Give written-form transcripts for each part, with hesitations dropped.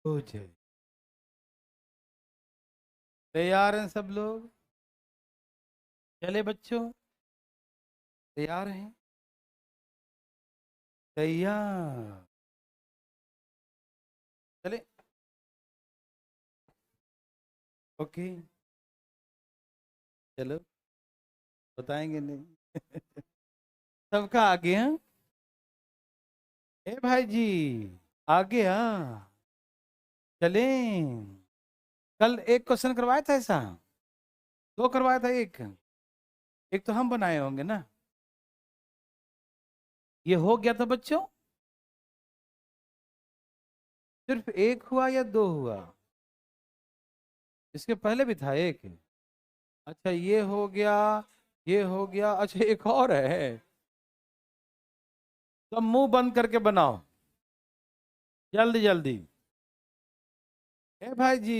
हो जाए। तैयार हैं सब लोग? चले बच्चों, तैयार हैं? तैयार। चले। ओके। चलो, बताएंगे नहीं। सबका आ गया? ए भाई जी, आ गया। चलें। कल एक क्वेश्चन करवाया था ऐसा? दो करवाया था? एक एक तो हम बनाए होंगे ना। ये हो गया था बच्चों? सिर्फ एक हुआ या दो हुआ? इसके पहले भी था एक। अच्छा, ये हो गया, ये हो गया। अच्छा, एक और है। तो मुंह बंद करके बनाओ, जल्दी जल्दी। ए भाई जी,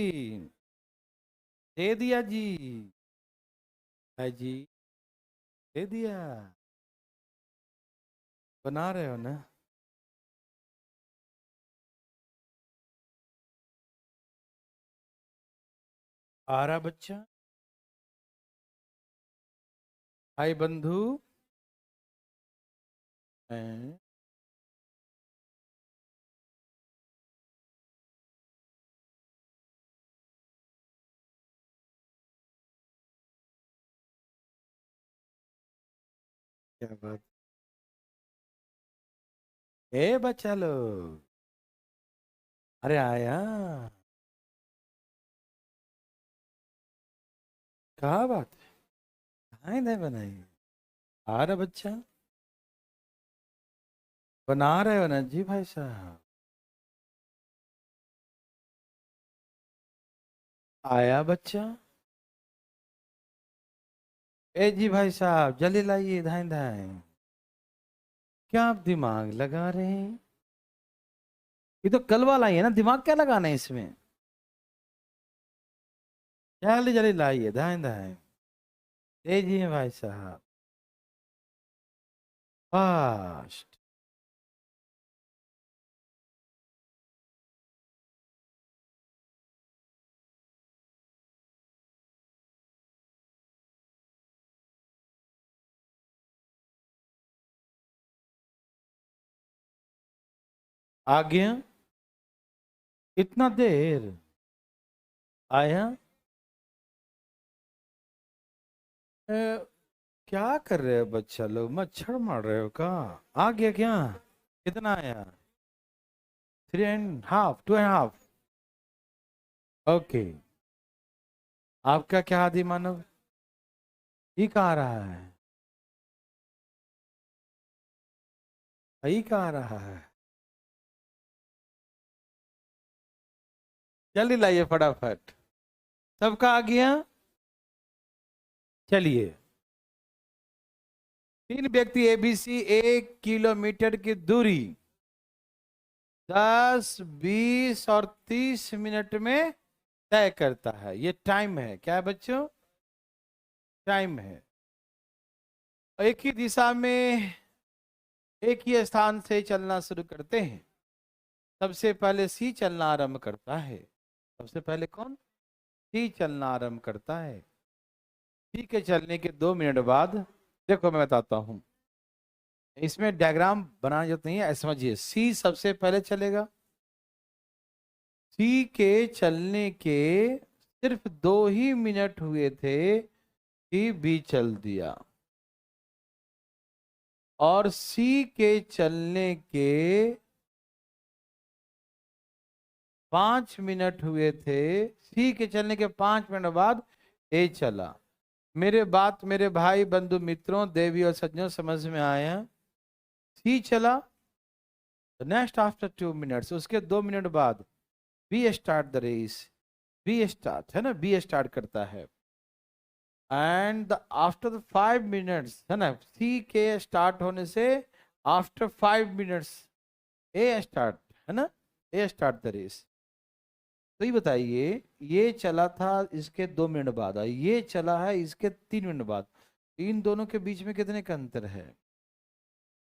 दे दिया जी। भाई जी, दे दिया। बना रहे हो ना? आ रहा बच्चा? भाई बंधु हैं? क्या बात। ए बच्चा लोग, अरे आया। क्या बात है, कहाँ इधर बनाई? आ रहा बच्चा? बना रहे हो ना जी भाई साहब? आया बच्चा? ए जी भाई साहब, जल्दी लाइए, धाए धाए। क्या आप दिमाग लगा रहे हैं? ये तो कल वाला ही है ना, दिमाग क्या लगाना है इसमें? जल्दी जल्दी लाइए, धाए धाए। ए जी भाई साहब, फास्ट। आ गया? इतना देर? आया? ए, क्या कर रहे हो बच्चा लोग, मच्छर मार रहे हो का? आ गया क्या? कितना आया? 3.5, 2.5? ओके। आपका क्या आदि मानव? ये कहाँ रहा है? ये कहाँ रहा है? जल्दी लाइए फटाफट। सबका आ गया? चलिए। तीन व्यक्ति एबीसी 1 किलोमीटर की दूरी 10, 20 और 30 मिनट में तय करता है। ये टाइम है, क्या है बच्चों? टाइम है। एक ही दिशा में एक ही स्थान से चलना शुरू करते हैं। सबसे पहले सी चलना आरंभ करता है। सबसे पहले कौन? सी चलना आरंभ करता है। सी के चलने के 2 मिनट बाद, देखो मैं बताता हूं, इसमें डायग्राम बनाना जरूरत नहीं है, समझिए। सी सबसे पहले चलेगा। सी के चलने के सिर्फ 2 ही मिनट हुए थे कि बी चल दिया। और सी के चलने के 5 मिनट हुए थे। सी के चलने के 5 मिनट बाद ए चला। मेरे बात, मेरे भाई बंधु मित्रों, देवी और सज्जनों, समझ में आया? सी चला, नेक्स्ट आफ्टर 2 मिनट्स, उसके 2 मिनट बाद B start the race. B start है ना, बी स्टार्ट करता है। एंड आफ्टर द 5 मिनट्स है ना, सी के स्टार्ट होने से आफ्टर 5 मिनट्स ए स्टार्ट, है ना, ए स्टार्ट द रेस। तो ये बताइए, ये चला था इसके 2 मिनट बाद, और ये चला है इसके 3 मिनट बाद। इन दोनों के बीच में कितने का अंतर है?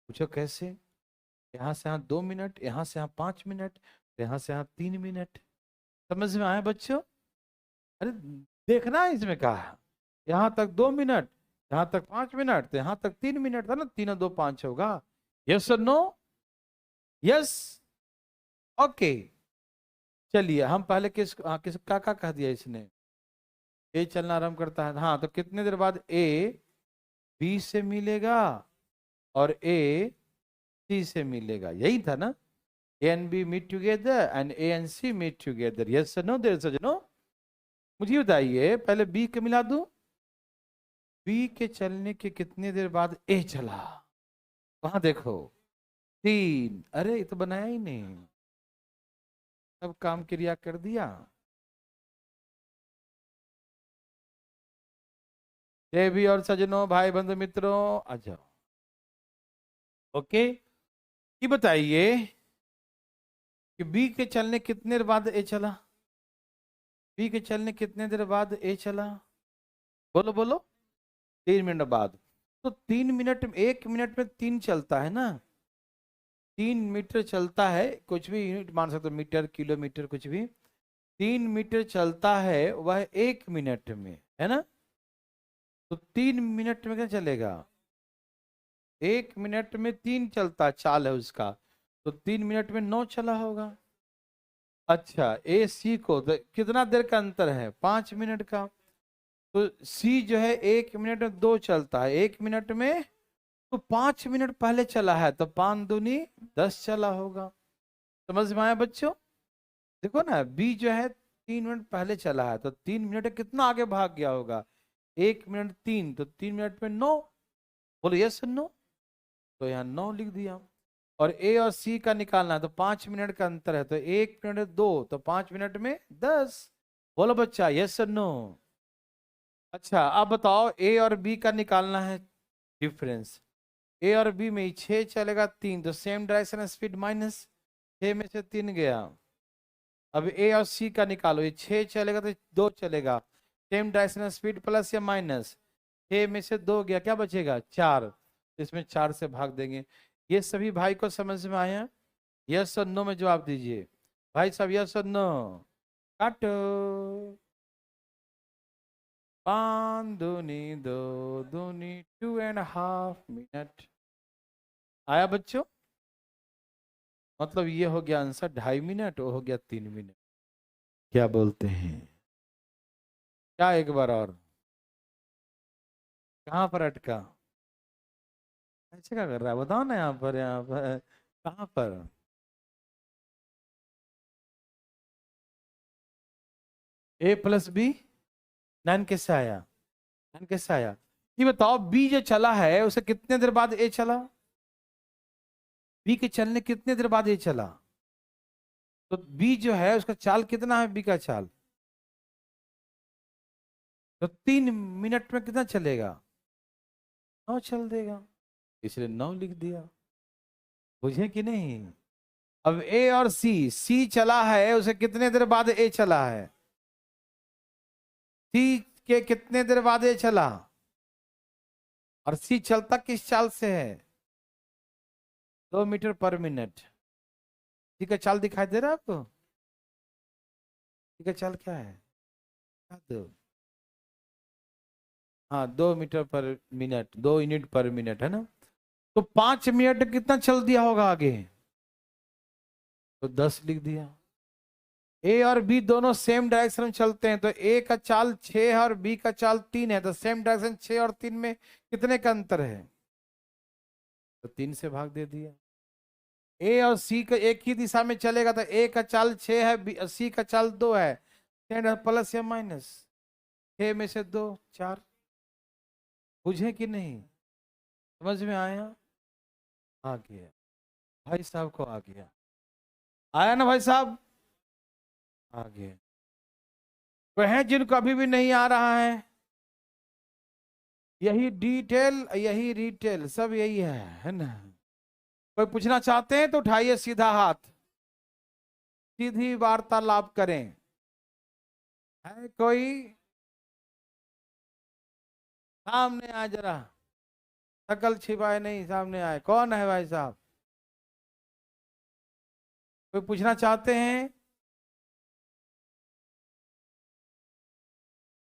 पूछो कैसे? यहाँ से यहाँ 2 मिनट, यहाँ से यहाँ 5 मिनट, यहाँ से यहाँ 3 मिनट। समझ में आया बच्चों? अरे देखना है इसमें कहा है, यहाँ तक 2 मिनट, यहाँ तक 5 मिनट, तो यहाँ तक 3 मिनट था ना, 3 और 2 5 होगा। यस और नो? यस। ओके। चलिए हम पहले किस क्या क्या कह दिया इसने? ए चलना आरंभ करता है, हाँ, तो कितने देर बाद ए बी से मिलेगा और ए सी से मिलेगा, यही था ना? A and B meet together and A and C meet together. Yes no? There is no? मुझे बताइए, पहले बी के मिला दूं, बी के चलने के कितने देर बाद ए चला? वहां देखो, 3। अरे ये तो बनाया ही नहीं, सब काम क्रिया कर दिया। देवी और सजनों, भाई बंधु मित्रों, आ जाओ। ओके, ये बताइए कि बी के चलने कितने देर बाद ए चला? बी के चलने कितने देर बाद ए चला? बोलो बोलो। 3 मिनट बाद। तो 3 मिनट में, 1 मिनट में 3 चलता है ना, 3 मीटर चलता है, कुछ भी यूनिट मान सकते हो, मीटर किलोमीटर कुछ भी। 3 मीटर चलता है वह 1 मिनट में, है ना? तो 3 मिनट में क्या चलेगा? 1 मिनट में 3 चलता, चाल है उसका, तो 3 मिनट में 9 चला होगा। अच्छा, ए सी को तो कितना देर का अंतर है? 5 मिनट का। तो सी जो है 1 मिनट में 2 चलता है, 1 मिनट में, तो 5 मिनट पहले चला है, तो 5 दूनी 10 चला होगा। समझ में आया बच्चों? देखो ना, बी जो है 3 मिनट पहले चला है, तो 3 मिनट कितना आगे भाग गया होगा? 1 मिनट 3, तो 3 मिनट में 9। बोलो यस नो? तो यहाँ 9 लिख दिया। और ए और सी का निकालना है, तो 5 मिनट का अंतर है, तो 1 मिनट 2, तो 5 मिनट में 10। बोलो बच्चा यस और नो? अच्छा अब बताओ, ए और बी का निकालना है डिफरेंस। ए और बी में 6 चलेगा, 3, तो सेम डायरेक्शन स्पीड माइनस, 6 में से 3 गया। अब ए और सी का निकालो, ये 6 चलेगा तो 2 चलेगा, सेम डायरेक्शन स्पीड प्लस या माइनस, 6 में से 2 गया, क्या बचेगा? 4। इसमें 4 से भाग देंगे। ये सभी भाई को समझ में आया? यस और नो में जवाब दीजिए भाई साहब, यस और नो? काटो। 5 दूनी 2 दूनी 2.5 मिनट। आया बच्चों? मतलब ये हो गया आंसर 2.5 मिनट, वो हो गया 3 मिनट। क्या बोलते हैं? क्या एक बार और? कहाँ पर अटका? ऐसे क्या कर रहा है बताओ ना, यहाँ पर कहाँ पर? ए प्लस बी 9 कैसे आया? 9 कैसे आया? ये बताओ, बी जो चला है उसे कितने देर बाद ए चला? बी के चलने कितने देर बाद ए चला? तो बी जो है उसका चाल कितना है? बी का चाल तो 3 मिनट में कितना चलेगा? 9 चल देगा, इसलिए 9 लिख दिया। बुझे कि नहीं? अब ए और सी, सी चला है उसे कितने देर बाद ए चला है? सी के कितने देर बाद ए चला? और सी चलता किस चाल से है? 2 मीटर पर मिनट। सी का चाल दिखाई दे रहा है आपको? सी का चाल क्या है? दो, हाँ, 2 मीटर पर मिनट, 2 यूनिट पर मिनट, है ना? तो 5 मिनट कितना चल दिया होगा आगे? तो 10 लिख दिया। ए और बी दोनों सेम डायरेक्शन में चलते हैं, तो ए का चाल 6 है और बी का चाल 3 है, तो सेम डायरेक्शन 6 और 3 में कितने का अंतर है? तो 3 से भाग दे दिया। ए और सी का एक ही दिशा में चलेगा, तो ए का चाल 6 है, सी का चाल 2 है, प्लस या माइनस, 6 में से 2 4। बुझे कि नहीं? समझ में आया? आ गया भाई साहब को, आ गया। आया ना भाई साहब? आ गया। वह हैं जिनको अभी भी नहीं आ रहा है, यही डिटेल यही रिटेल सब यही है ना? कोई पूछना चाहते हैं तो उठाइए सीधा हाथ, सीधी वार्तालाप करें। है कोई? सामने आए जरा, शकल छिपाए नहीं, सामने आए। कौन है भाई साहब? कोई पूछना चाहते हैं?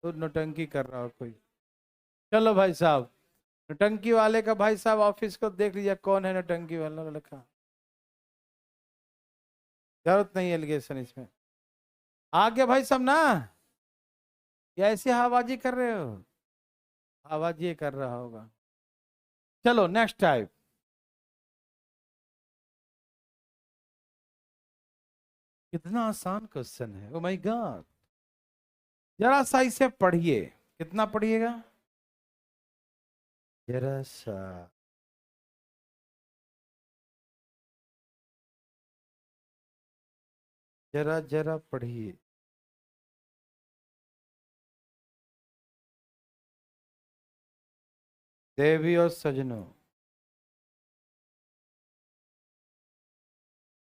तो नौटंकी कर रहा हो कोई। चलो भाई साहब, नौटंकी वाले का भाई साहब ऑफिस को देख लीजिए कौन है नौटंकी वाला लड़का। जरूरत नहीं है एलिगेशन इसमें। आ गया भाई साहब ना, या ऐसे हवाबाजी कर रहे हो? हवाबाजी ये कर रहा होगा। चलो नेक्स्ट टाइप। कितना आसान क्वेश्चन है, ओ माय गॉड। जरा सा इसे पढ़िए। कितना पढ़िएगा? जरा सा। जरा जरा पढ़िए। देवी और सजनों,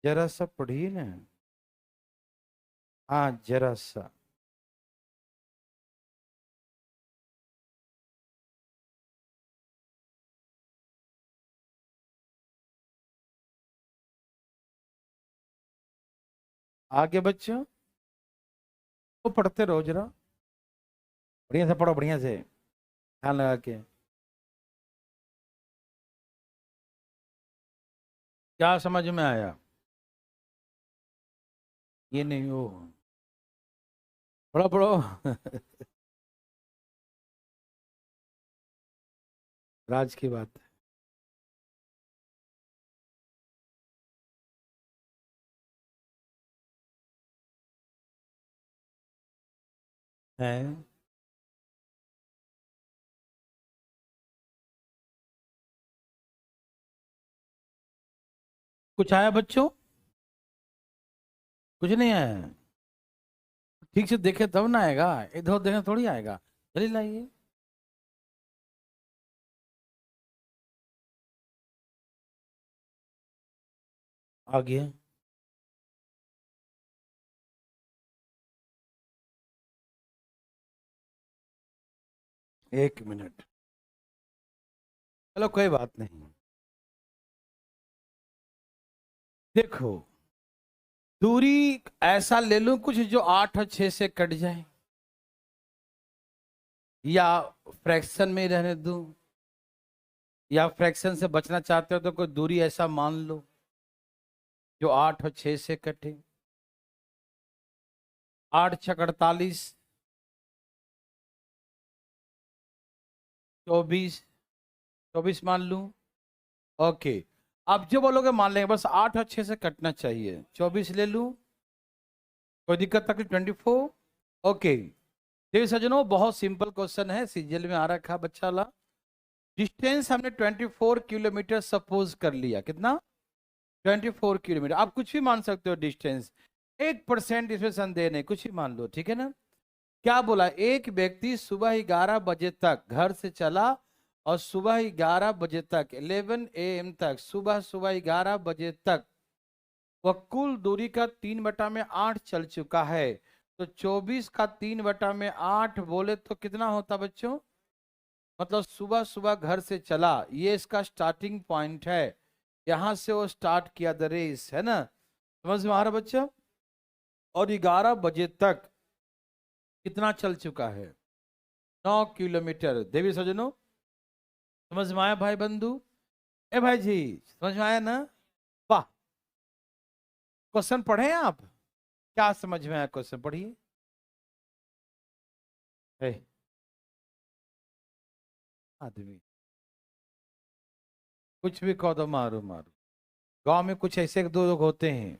जरा सा पढ़िए ना। हाँ जरा सा। आगे बच्चों, वो पढ़ते रहो जरा, बढ़िया से पढ़ो, बढ़िया से ध्यान लगा के। क्या समझ में आया? ये नहीं हो, पढ़ो पढ़ो। राज की बात है। कुछ आया बच्चों? कुछ नहीं आया? ठीक से देखे तब ना आएगा, इधर उधर देखे थोड़ी आएगा। चलिए लाइए। आ गया। एक मिनट, चलो कोई बात नहीं। देखो, दूरी ऐसा ले लूं कुछ जो 8 और 6 से कट जाए, या फ्रैक्शन में ही रहने दूं, या फ्रैक्शन से बचना चाहते हो तो कोई दूरी ऐसा मान लो जो 8 और 6 से कटे। 8 छक 48, 24, 24 मान लूं। ओके, अब जो बोलोगे मान लेंगे, बस 8 और 6 से कटना चाहिए। 24 ले लूं, कोई दिक्कत तकलीफ? 24। ओके, देखिए सज्जनों, बहुत सिंपल क्वेश्चन है, सीजीएल में आ रखा बच्चा ला। डिस्टेंस हमने 24 किलोमीटर सपोज कर लिया। कितना? 24 किलोमीटर। आप कुछ भी मान सकते हो डिस्टेंस, 1% इसमें संदेह नहीं, कुछ भी मान लो, ठीक है ना। क्या बोला? एक व्यक्ति सुबह 11 बजे तक घर से चला और सुबह 11 बजे तक 11 AM तक, सुबह सुबह 11 बजे तक वह कुल दूरी का 3/8 चल चुका है। तो 24 का 3/8 बोले तो कितना होता बच्चों? मतलब सुबह सुबह घर से चला, ये इसका स्टार्टिंग पॉइंट है, यहां से वो स्टार्ट किया द रेस, है ना। समझ में आ रहा बच्चा? और 11 बजे तक कितना चल चुका है? 9 किलोमीटर। देवी सजनों, समझ में आया भाई बंधु? ए भाई जी, समझ में आया ना? वाह, क्वेश्चन पढ़े आप? क्या समझ में आया? क्वेश्चन पढ़िए। आदमी कुछ भी कहो तो मारो मारो। गांव में कुछ ऐसे दो लोग होते हैं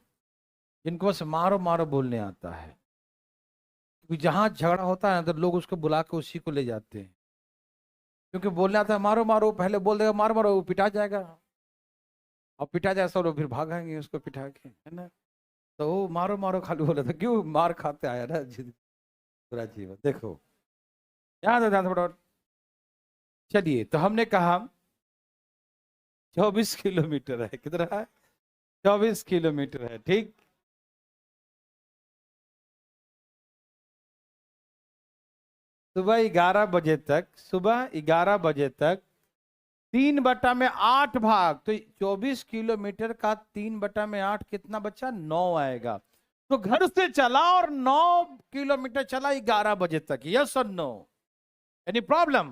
जिनको बस मारो मारो बोलने आता है, क्योंकि जहां झगड़ा होता है ना तो लोग उसको बुला के उसी को ले जाते हैं, क्योंकि बोलने आता है मारो मारो, पहले बोल देगा मारो मारो, वो पिटा जाएगा, और पिटा जाए सब लोग फिर भागेंगे उसको पिटा के, है ना। तो वो मारो मारो खाली बोला था, क्यों? मार खाते आया ना पूरा जीवन। देखो, याद है, ध्यान से फटाफट। चलिए, तो हमने कहा 24 किलोमीटर है। कितना है? 24 किलोमीटर है, ठीक। सुबह 11 बजे तक, सुबह 11 बजे तक 3/8 भाग, तो 24 किलोमीटर का 3/8 कितना बच्चा? 9 आएगा। तो घर से चला और 9 किलोमीटर चला 11 बजे तक, यस और नो? Any problem?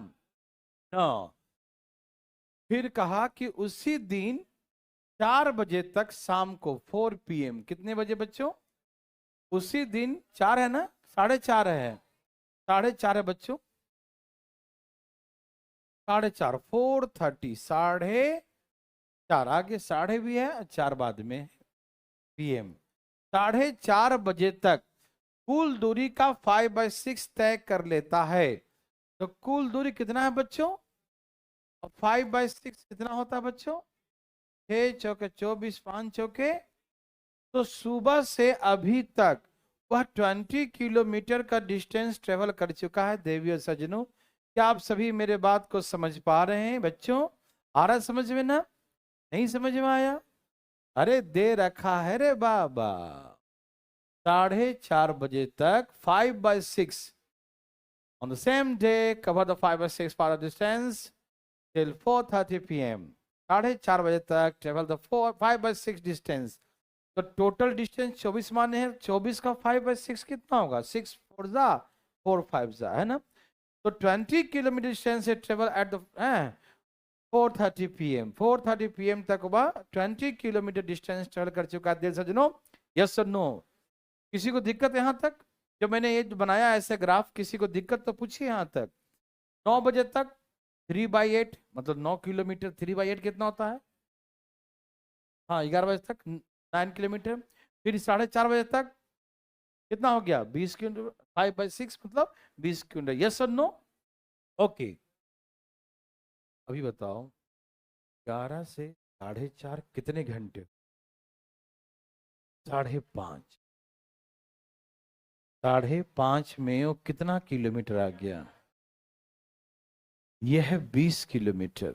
नो। फिर कहा कि उसी दिन 4 बजे तक, शाम को 4 PM, कितने बजे बच्चों? उसी दिन 4 है ना, 4:30 है, 4:30 है बच्चों, 4:30, 4:30, 4:30, आगे साढ़े भी है, 4 बाद में, PM, 4:30 बजे तक कुल दूरी का 5/6 तय कर लेता है। तो कुल दूरी कितना है बच्चों? 5/6 कितना होता है बच्चों? 6 चौके 24, 5 चौके, तो सुबह से अभी तक वह 20 किलोमीटर का डिस्टेंस ट्रेवल कर चुका है। देवी और सज्जनों, क्या आप सभी मेरे बात को समझ पा रहे हैं बच्चों? आ रहा समझ में ना? नहीं समझ में आया? अरे दे रखा है रे बाबा, 4:30 बजे तक 5/6 on the same day cover the 5/6 part of distance till 4:30 PM। 4:30 बजे तक ट्रेवल द 5/6 डिस्टेंस। तो टोटल डिस्टेंस 24 माने हैं, 24 का 5/6 कितना होगा? 6 4 जा 4 5 जा, है ना? तो 20 किलोमीटर डिस्टेंस से travel at the 4:30 PM, 4:30 PM तक वह 20 किलोमीटर डिस्टेंस ट्रेवल कर चुका है। सज्जनों, यस और नो? किसी को दिक्कत यहां तक? जो मैंने ये बनाया ऐसे ग्राफ, किसी को दिक्कत तो पूछिए यहां तक। 9 बजे तक 3/8 मतलब 9 किलोमीटर, 3/8 कितना होता है? हाँ, 11 बजे तक 9 किलोमीटर। फिर 4:30 बजे तक कितना हो गया? 20 किलोमीटर, 5/6 मतलब 20 किलोमीटर, यस और नो? ओके, अभी बताओ 11 से 4:30 कितने घंटे? 5:30, 5:30 में वो कितना किलोमीटर आ गया? यह है 20 किलोमीटर,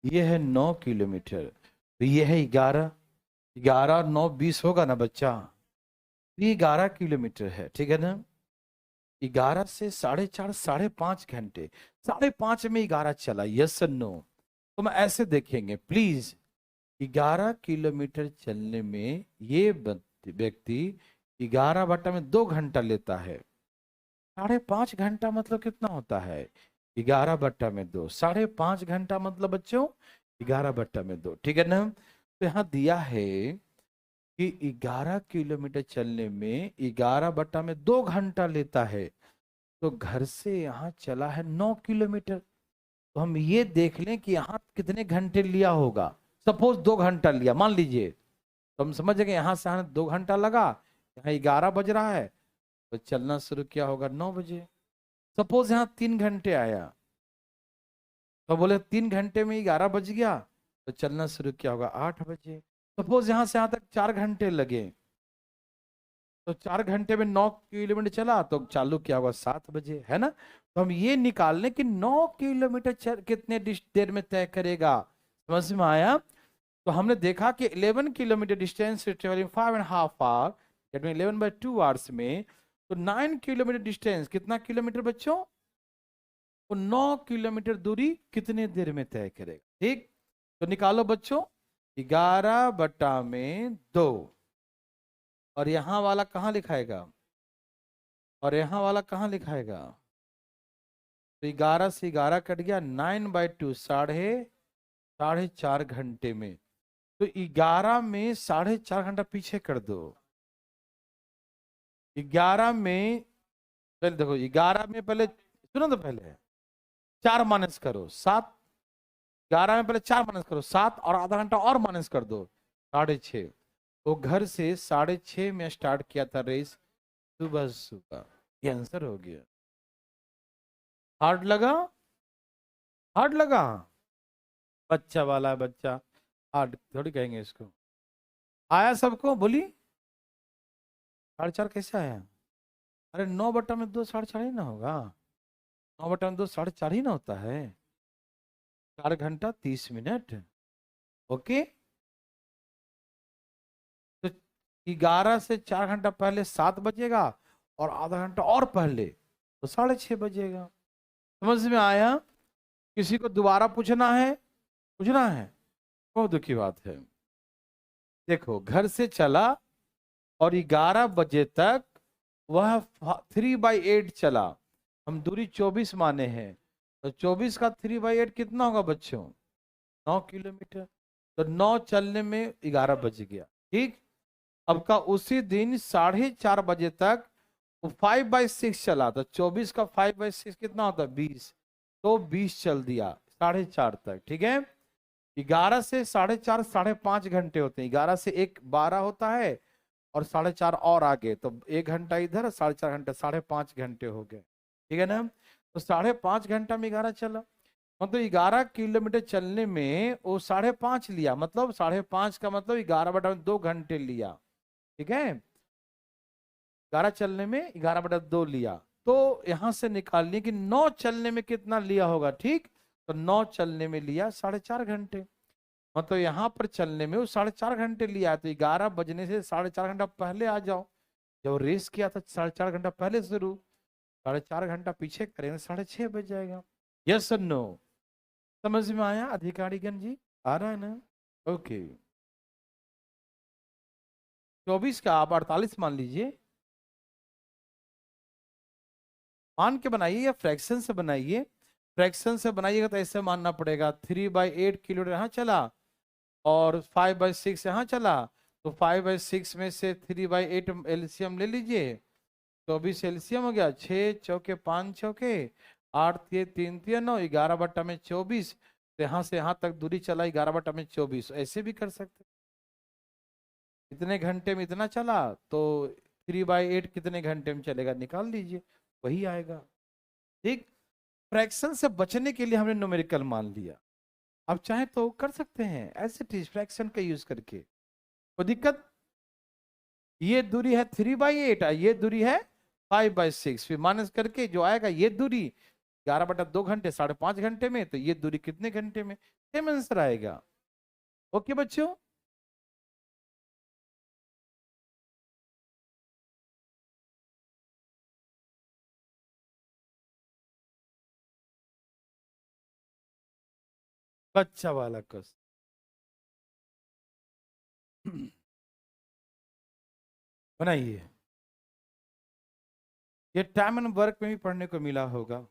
यह है 9 किलोमीटर, तो यह है 11, 11 और 9 20 होगा ना बच्चा? ये 11 किलोमीटर है, ठीक है ना? 11 से 4:30, 5.5 घंटे, 5.5 में 11 चला, यस और नो? तो मैं ऐसे देखेंगे प्लीज, 11 किलोमीटर चलने में ये व्यक्ति 11/2 घंटा लेता है। 5.5 घंटा मतलब कितना होता है? 11/2, 5.5 घंटा मतलब बच्चों 11/2, ठीक है ना? तो यहाँ दिया है कि 11 किलोमीटर चलने में 11/2 घंटा लेता है। तो घर से यहाँ चला है 9 किलोमीटर, तो हम ये देख लें कि यहाँ कितने घंटे लिया होगा। सपोज 2 घंटा लिया मान लीजिए, तो हम समझ गए यहाँ से यहाँ 2 घंटा लगा, यहाँ 11 बज रहा है, तो चलना शुरू किया होगा 9 बजे। सपोज यहाँ 3 घंटे आया, तो बोले 3 घंटे में 11 बज गया, तो चलना शुरू किया होगा 8 बजे। सपोज यहाँ से यहाँ तक 4 घंटे लगे, तो 4 घंटे में 9 किलोमीटर चला, तो चालू किया होगा 7 बजे, है ना? तो हम ये निकाल लें कि 9 किलोमीटर कितने देर में तय करेगा। समझ में आया? तो हमने देखा कि 11 kilometre distance travelling 5.5 hour, that mean 11/2 hours में, तो 9 किलोमीटर डिस्टेंस कितना किलोमीटर बच्चों? तो 9 किलोमीटर दूरी कितने देर में तय करेगा, ठीक? तो निकालो बच्चों, 11/2, और यहां वाला कहां लिखाएगा? और यहां वाला कहां लिखाएगा? तो 11 से 11 कट गया, 9/2 साढ़े चार घंटे में। तो 11 में 4.5 घंटा पीछे कर दो। 11 में पहले देखो, 11 में पहले सुनो तो, पहले 4 माइनस करो 7, 11 में पहले 4 माइनस करो 7, और आधा घंटा और माइनस कर दो 6.5। तो घर से 6:30 में स्टार्ट किया था रेस, सुबह सुबह। ये आंसर हो गया। हार्ड लगा? हार्ड लगा? बच्चा वाला बच्चा, हार्ड थोड़ी कहेंगे इसको। आया सबको? बोली 4.5 कैसे आया? अरे 9/2 4.5 ही ना होगा? 9/2 4.5 ही ना होता है? 4 घंटा 30 मिनट, ओके। तो 11 से 4 घंटा पहले 7 बजेगा, और आधा घंटा और पहले तो 6:30 बजेगा। समझ में आया? किसी को दोबारा पूछना है? पूछना है? बहुत दुखी बात है। देखो, घर से चला और 11 बजे तक वह 3/8 चला। हम दूरी 24 माने हैं, तो 24 का 3/8 कितना होगा बच्चों? 9 किलोमीटर। तो 9 चलने में 11 बज गया। ठीक। अब का उसी दिन 4:30 बजे तक 5/6 चला। तो 24 का 5/6 कितना होता है? 20। तो 20 चल दिया 4:30 तक। ठीक है। 11 से 4:30 5.5 घंटे होते हैं। 11 से 1 12 होता है, और 4:30 और आगे, तो 1 घंटा इधर, 4.5 घंटे, 5.5 घंटे हो गए। ठीक है ना। तो 5.5 घंटा में 11 चला। मतलब 11 किलोमीटर चलने में वो 5.5 लिया, मतलब 5.5 का मतलब 11/2 घंटे लिया। ठीक है। 11 चलने में 11/2 लिया। तो यहां से निकालिए कि 9 चलने में कितना लिया होगा। ठीक। तो 9 चलने में लिया 4.5 घंटे। मतलब यहाँ पर चलने में वो 4.5 घंटे लिया। तो 11 बजने से 4.5 घंटा पहले आ जाओ। जब रेस किया था 4.5 घंटा पहले शुरू, 4.5 घंटा पीछे करेंगे 6:30 बज जाएगा। यस और नो? समझ में आया अधिकारीगण जी? आ रहा है ना? ओके। 24 का आप 48 मान लीजिए। मान के बनाइए या फ्रैक्शन से बनाइए। फ्रैक्शन से बनाइएगा तो ऐसे मानना पड़ेगा, 3/8 किलोमीटर यहाँ चला और 5/6 यहाँ चला। तो 5/6 में से 3/8 एलसीएम ले लीजिए। 24 एलसीएम हो गया। 6 चौके 5 चौके 8 तिये 3 तिये 9, 11/24। तो यहाँ से यहाँ तक दूरी चला 11/24। ऐसे भी कर सकते। इतने घंटे में इतना चला, तो 3/8 कितने घंटे में चलेगा निकाल लीजिए, वही आएगा। ठीक। फ्रैक्शन से बचने के लिए हमने न्यूमेरिकल मान लिया। अब चाहे तो कर सकते हैं ऐसे चीज फ्रैक्शन का यूज करके, कोई दिक्कत? ये दूरी है 3/8, ये दूरी है 5/6, फिर माइनस करके जो आएगा ये दूरी 11/2 घंटे, 5.5 घंटे में, तो ये दूरी कितने घंटे में? सेम आंसर आएगा। ओके बच्चों। बच्चा वाला क्वेश्चन बनाइए। ये टाइम एंड वर्क में भी पढ़ने को मिला होगा।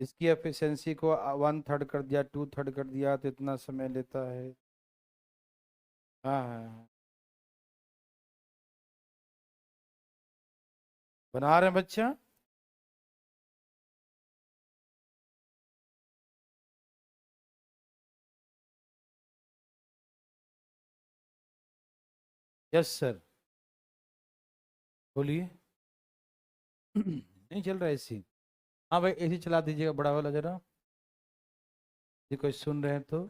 इसकी एफिशिएंसी को 1/3 कर दिया, 2/3 कर दिया, तो इतना समय लेता है। हाँ हाँ हाँ। बना रहे हैं बच्चा? Yes sir. बोलिए। नहीं चल रहा एसी? हाँ भाई एसी चला दीजिएगा बड़ा वाला जरा, ये कोई सुन रहे हैं तो।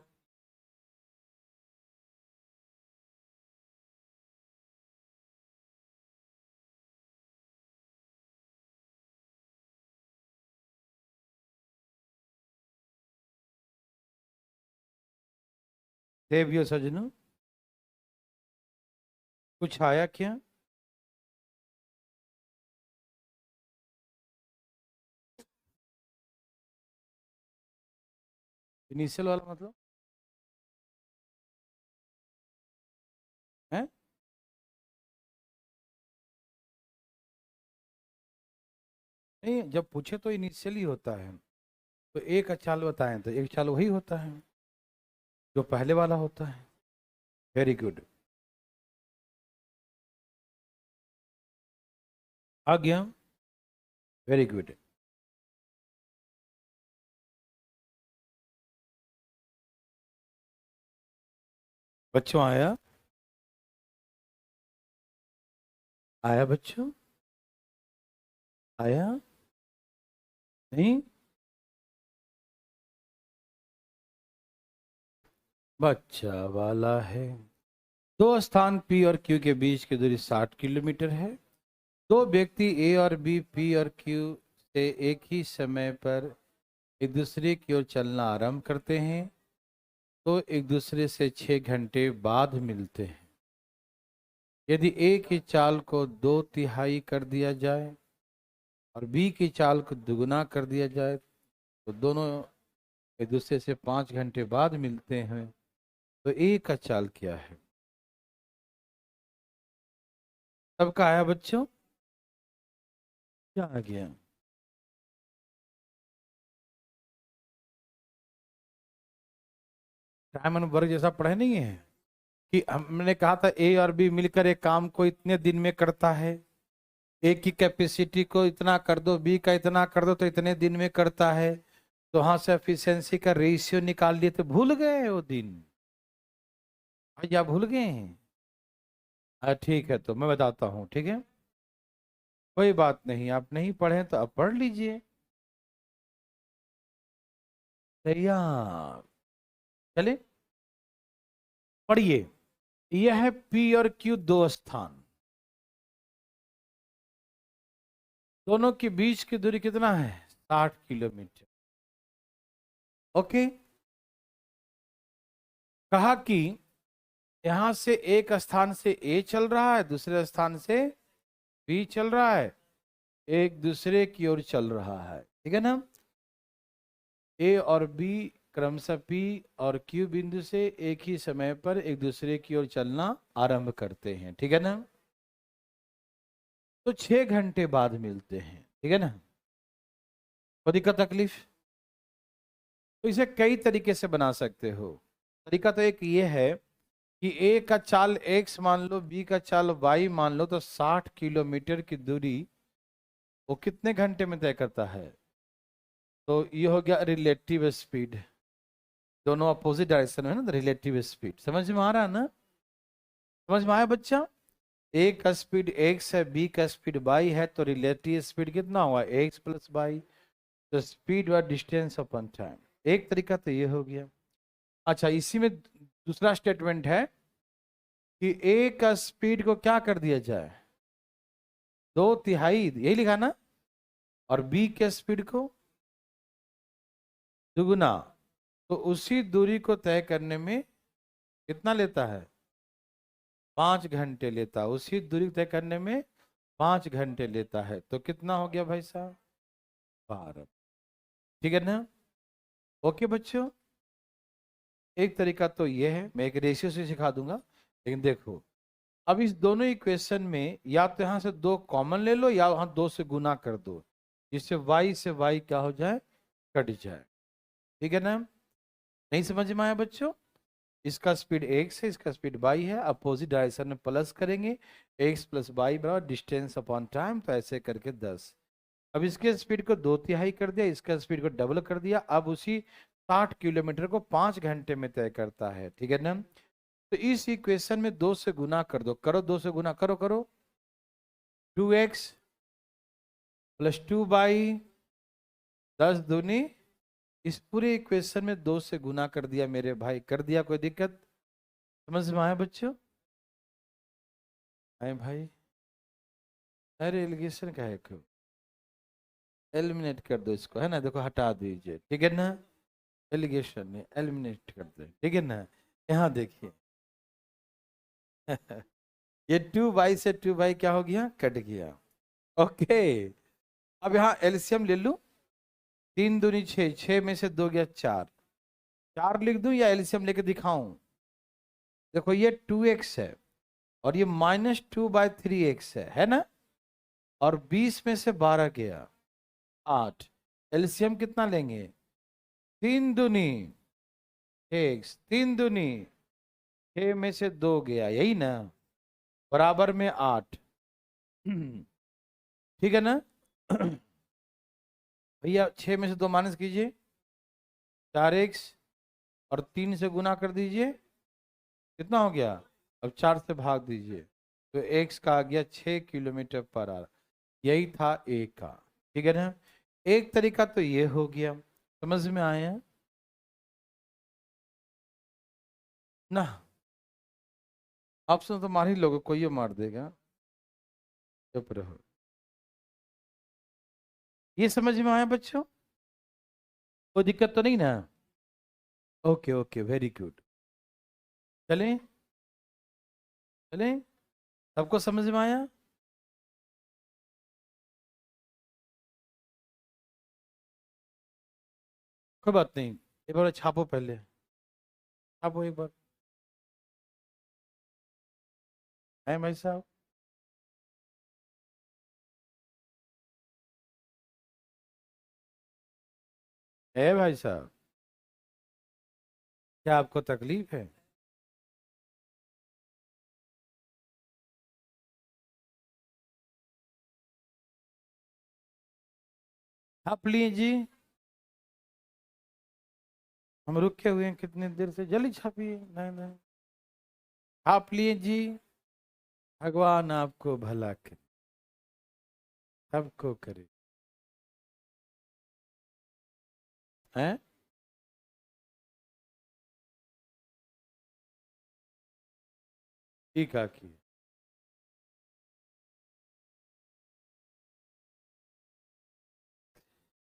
देवियो सजनों, कुछ आया क्या? इनिशियल वाला मतलब है? नहीं, जब पूछे तो इनिशियली होता है। तो एक चाल बताएं तो एक चाल वही होता है जो पहले वाला होता है। Very good. आ गया। Very good. बच्चों आया? आया बच्चों? आया? नहीं? बच्चा वाला है। दो स्थान पी और क्यू के बीच की दूरी 60 किलोमीटर है। दो व्यक्ति ए और बी पी और क्यू से एक ही समय पर एक दूसरे की ओर चलना आरंभ करते हैं, तो एक दूसरे से 6 घंटे बाद मिलते हैं। यदि ए की चाल को 2/3 कर दिया जाए और बी की चाल को दुगुना कर दिया जाए, तो दोनों एक दूसरे से 5 घंटे बाद मिलते हैं, तो ए का चाल क्या है? सबका आया बच्चों? क्या आ गया? टाइम एंड वर्क जैसा पढ़े नहीं है कि हमने कहा था ए और बी मिलकर एक काम को इतने दिन में करता है। ए की कैपेसिटी को इतना कर दो, बी का इतना कर दो, तो इतने दिन में करता है। तो वहां से एफिशिएंसी का रेशियो निकाल लिए, तो भूल गए वो दिन? या भूल गए हैं? ठीक है, तो मैं बताता हूँ, ठीक है। कोई बात नहीं, आप नहीं पढ़े तो आप पढ़ लीजिए। तैयार? चले पढ़िए। यह है पी और क्यू दो स्थान, दोनों के बीच की दूरी कितना है? 60 किलोमीटर। ओके। कहा कि यहां से एक स्थान से ए चल रहा है, दूसरे स्थान से बी चल रहा है, एक दूसरे की ओर चल रहा है, ठीक है ना। ए और बी क्रमशः पी और क्यू बिंदु से एक ही समय पर एक दूसरे की ओर चलना आरंभ करते हैं, ठीक है ना। तो 6 घंटे बाद मिलते हैं, ठीक है ना। कोई दिक्कत तकलीफ? तो इसे कई तरीके से बना सकते हो। तरीका तो एक ये है कि ए का चाल x मान लो, बी का चाल y मान लो, तो 60 किलोमीटर की दूरी वो कितने घंटे में तय करता है? तो ये हो गया रिलेटिव स्पीड। दोनों अपोजिट डायरेक्शन में है ना, रिलेटिव स्पीड। समझ में आ रहा है ना? समझ में आया बच्चा? ए का स्पीड x है, बी का स्पीड y है, तो रिलेटिव स्पीड कितना हुआ? x plus y। तो स्पीड व डिस्टेंस अपॉन टाइम। एक तरीका तो ये हो गया। अच्छा, इसी में दूसरा स्टेटमेंट है कि ए का स्पीड को क्या कर दिया जाए? 2/3, यही लिखा ना। और बी के स्पीड को दुगुना। तो उसी दूरी को तय करने में कितना लेता है? 5 घंटे लेता है। उसी दूरी तय करने में 5 घंटे लेता है। तो कितना हो गया भाई साहब? 12। ठीक है ना? ओके बच्चों। एक तरीका तो ये है, मैं एक रेशियो से सिखा दूंगा, लेकिन देखो, अब इस दोनों इक्वेशन में या तो यहां से 2 कॉमन ले लो, या वहां 2 से गुना कर दो, जिससे y से y क्या हो जाए? कट जाए। ठीक है ना? नहीं समझ में आया बच्चों? इसका स्पीड x है, इसका स्पीड y है, अपोजिट डायरेक्शन में प्लस करेंगे, x प्लस वाई बराबर डिस्टेंस अपॉन टाइम, तो ऐसे करके 10। अब इसके स्पीड को 2/3 कर दिया, इसका स्पीड को डबल कर दिया। अब उसी 60 किलोमीटर को 5 घंटे में तय करता है, ठीक है ना। तो इस इक्वेशन में 2 से गुना कर दो, करो 2 से गुना, करो करो। 2x प्लस 2y, 10 दूनी, इस पूरे इक्वेशन में 2 से गुना कर दिया मेरे भाई, कर दिया। कोई दिक्कत? समझ में आया बच्चों? आए भाई? अरे एलिगेशन का है क्यों? एलिमिनेट कर दो इसको, है ना, देखो हटा दीजिए, ठीक है ना। एलिगेशन नहीं, एलिमिनेट कर दो, ठीक है ना। यहाँ देखिए ये 2y से 2y क्या हो गया? कट गया। ओके। अब यहाँ एलसीएम ले लूं। 3 दूनी 6, 6 में से 2 गया 4। 4 लिख दूं या एलसीएम लेके दिखाऊं? देखो ये 2x है, और ये -2/3x है ना। और 20 में से 12 गया 8। एलसीएम कितना लेंगे? 3 दूनी x, 3 दूनी 6 में से 2 गया, यही ना, बराबर में 8। ठीक है ना। भैया 6 में से 2 माइनस कीजिए, 4x, और 3 से गुना कर दीजिए, कितना हो गया? अब 4 से भाग दीजिए, तो x का आ गया 6 किलोमीटर पर आवर। यही था a का। ठीक है ना। एक तरीका तो ये हो गया, समझ में आया ना। ऑप्शन तो मार ही लोगे, कोई ये मार देगा। चुप रहो। ये समझ में आया बच्चों? कोई दिक्कत तो नहीं ना? Okay okay, very good. चलें? चलें? सबको समझ में आया? कोई बात नहीं, एक बार छापो, पहले छापो एक बार। है भाई साहब? है भाई साहब, क्या आपको तकलीफ है? आप लिए जी, हम रुके हुए हैं कितनी देर से, जल्दी छापिए। नहीं नहीं, आप लिए जी, भगवान आपको भला करे, सबको करे। हैं? ठीक आकी,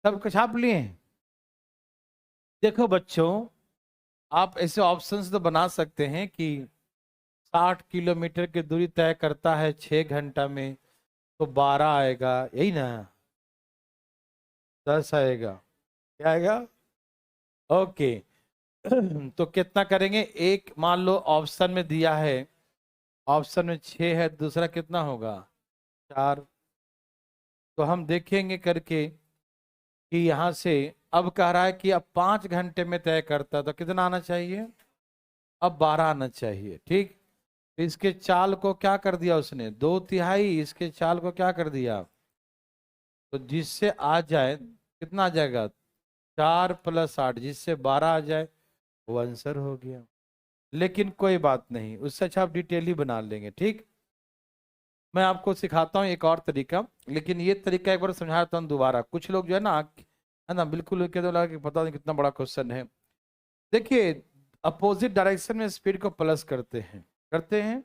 सबको छाप लिए? देखो बच्चों, आप ऐसे ऑप्शंस तो बना सकते हैं कि 60 किलोमीटर की दूरी तय करता है 6 घंटा में, तो 12 आएगा, यही ना? 10 आएगा, क्या आएगा? ओके। तो कितना करेंगे? एक मान लो ऑप्शन में दिया है, ऑप्शन में 6 है, दूसरा कितना होगा? 4। तो हम देखेंगे करके कि यहां से, अब कह रहा है कि अब 5 घंटे में तय करता, तो कितना आना चाहिए? अब 12 आना चाहिए, ठीक। तो इसके चाल को क्या कर दिया उसने? 2/3 इसके चाल को क्या कर दिया? तो जिससे आ जाए, कितना आ जाएगा? 4 + 8, जिससे 12 आ जाए, वो आंसर हो गया। लेकिन कोई बात नहीं, उससे अच्छा आप डिटेल ही बना लेंगे, ठीक। मैं आपको सिखाता हूँ एक और तरीका, लेकिन ये तरीका एक बार समझाता हूँ दोबारा। कुछ लोग जो है ना, है ना, बिल्कुल कहते लगा कि पता नहीं कितना बड़ा क्वेश्चन है। देखिए, अपोजिट डायरेक्शन में स्पीड को प्लस करते हैं,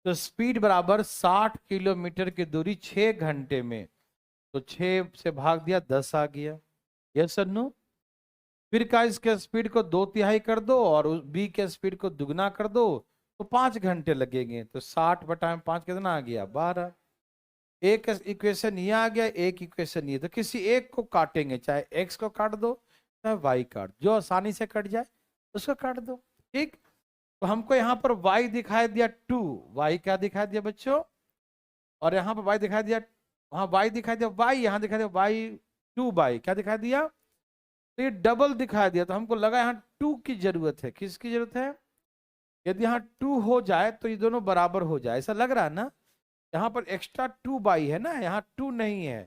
तो स्पीड बराबर 60 किलोमीटर की दूरी 6 घंटे में, तो 6 से भाग दिया, 10 आ गया। Yes sir, no? फिर का इसके स्पीड को 2/3 कर दो और बी के स्पीड को दुगना कर दो, तो 5 घंटे लगेंगे। तो 60/5 कितना आ गया? 12। एक इक्वेशन ये आ गया, एक इक्वेशन ये। तो किसी एक को काटेंगे, चाहे एक्स को काट दो, चाहे वाई काट, जो आसानी से कट जाए उसको काट दो, ठीक। तो हमको यहाँ पर y दिखाई दिया 2, y क्या दिखाई दिया बच्चों? और यहाँ पर y दिखाई दिया, वहां y दिखाई दिया y, यहाँ दिखाई दिया y, 2y क्या दिखाई दिया? तो ये डबल दिखाई दिया, तो हमको लगा यहाँ 2 की जरूरत है। किसकी जरूरत है? यदि यहाँ 2 हो जाए तो ये दोनों बराबर हो जाए, ऐसा लग रहा है ना? यहाँ पर एक्स्ट्रा 2y है ना, यहाँ 2 नहीं है,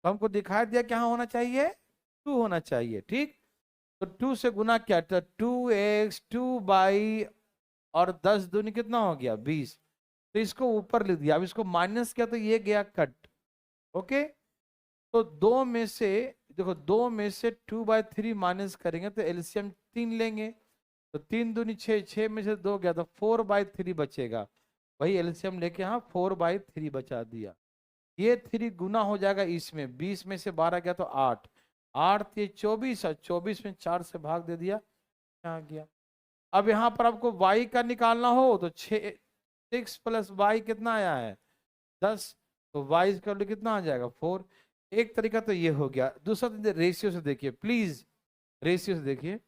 तो हमको दिखाई दिया कि यहाँ होना चाहिए 2 होना चाहिए, ठीक। तो 2 से गुना किया तो 2x 2y, और 10 दूनी कितना हो गया? 20। तो इसको ऊपर लिख दिया, अब इसको माइनस किया तो ये गया कट। ओके। तो दो में से, देखो, 2 में से 2/3 माइनस करेंगे तो एलसीएम 3 लेंगे, तो 3 दूनी 6, 6 में से 2 गया तो 4/3 बचेगा। वही एलसीएम लेके यहाँ 4/3 बचा दिया। ये 3 गुना हो जाएगा इसमें, 20 में से 12 गया तो 8, 8 ये 24, और 24 में 4 से भाग दे दिया, आ गया। अब यहाँ पर आपको y का निकालना हो तो 6 + y कितना आया है? 10। तो y का वैल्यू कितना आ जाएगा? 4। एक तरीका तो ये हो गया। दूसरा रेशियो से देखिए प्लीज, रेशियो से देखिए।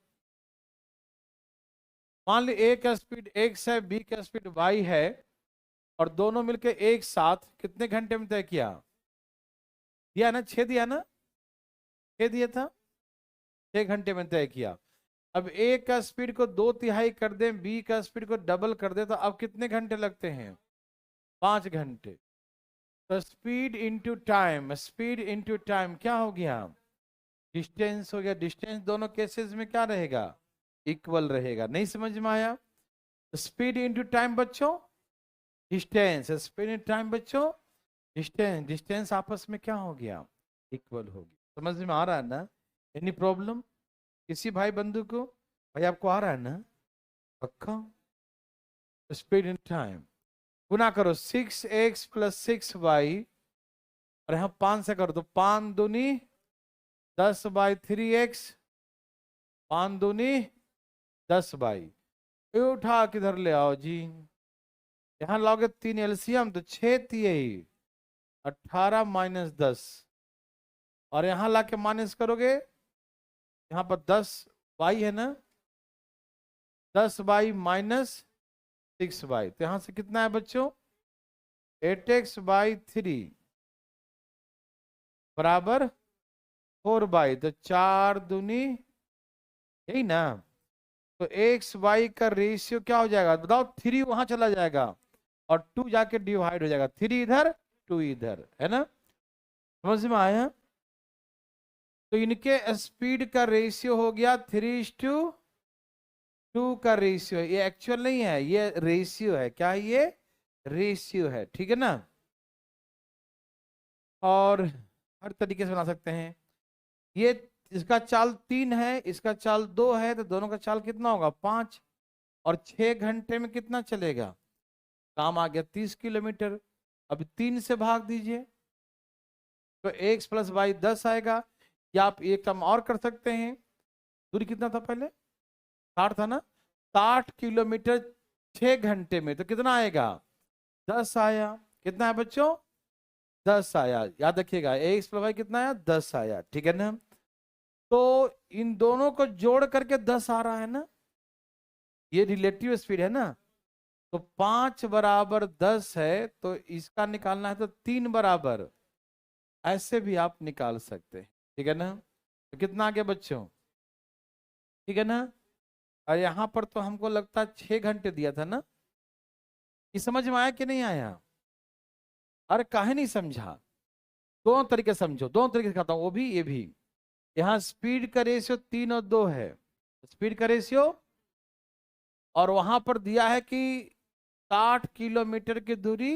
मान ली a का स्पीड x है, b का स्पीड y है, और दोनों मिलके एक साथ कितने घंटे में तय किया? दिया ना, 6 दिया ना, 6 दिया था, 6 घंटे में तय किया। अब ए का स्पीड को 2/3 कर दें, बी का स्पीड को डबल कर दे, तो अब कितने घंटे लगते हैं? 5 घंटे। तो speed into time, speed into time क्या हो गया? डिस्टेंस हो गया। डिस्टेंस दोनों केसेस में क्या रहेगा? इक्वल रहेगा। नहीं समझ में आया? स्पीड इंटू टाइम बच्चों, डिस्टेंस, स्पीड इंटू टाइम बच्चों, डिस्टेंस, डिस्टेंस आपस में क्या हो गया? इक्वल हो गया। समझ में आ रहा है ना? एनी प्रॉब्लम किसी भाई बंधु को? भाई आपको आ रहा है ना? पक्का? स्पीड इन टाइम गुना करो 6x + 6y, और यहाँ 5 से करो तो 5 दूनी 10/3x, 5 दूनी 10y। ये उठा किधर ले आओ जी, यहाँ लाओगे 3 एलसीएम तो 6 3 18 - 10, और यहाँ लाके माइनस करोगे, यहाँ पर 10y है ना, 10y - 6y, तो यहाँ से कितना है बच्चों? 8x/3 बराबर 4/, तो 4 दूनी, यही ना। तो एक्स वाई का रेशियो क्या हो जाएगा बताओ, 3 वहां चला जाएगा और 2 जाके डिवाइड हो जाएगा, 3 इधर 2 इधर, है ना। समझ में आया। तो इनके स्पीड का रेशियो हो गया 3:2 का रेशियो है। ये एक्चुअल नहीं है, ये रेशियो है। क्या है ये, रेशियो है, ठीक है ना। और हर तरीके से बना सकते हैं। ये इसका चाल 3 है, इसका चाल 2 है, तो दोनों का चाल कितना होगा 5, और 6 घंटे में कितना चलेगा, काम आ गया 30 किलोमीटर। अब 3 से भाग दीजिए तो x प्लस वाई 10 आएगा। या आप एक काम और कर सकते हैं, दूरी कितना था पहले, 60 था ना, 60 किलोमीटर 6 घंटे में, तो कितना आएगा 10 आया। कितना है बच्चों, 10 आया। याद रखिएगा एक्स प्लस वाई कितना आया, 10 आया, ठीक है ना। तो इन दोनों को जोड़ करके 10 आ रहा है ना, ये रिलेटिव स्पीड है ना। तो 5 बराबर 10 है, तो इसका निकालना है तो 3 बराबर, ऐसे भी आप निकाल सकते हैं, ठीक है ना। तो कितना आ गया बच्चों, ठीक है ना। और यहां पर तो हमको लगता है 6 घंटे दिया था ना। ये समझ में आया कि नहीं आया, अरे काहे नहीं समझा। दोनों तरीके समझो, दोनों तरीके से कहता हूं, वो भी ये भी। यहाँ स्पीड का रेशियो 3 और 2 है, स्पीड का रेशियो, और वहां पर दिया है कि 60 किलोमीटर की दूरी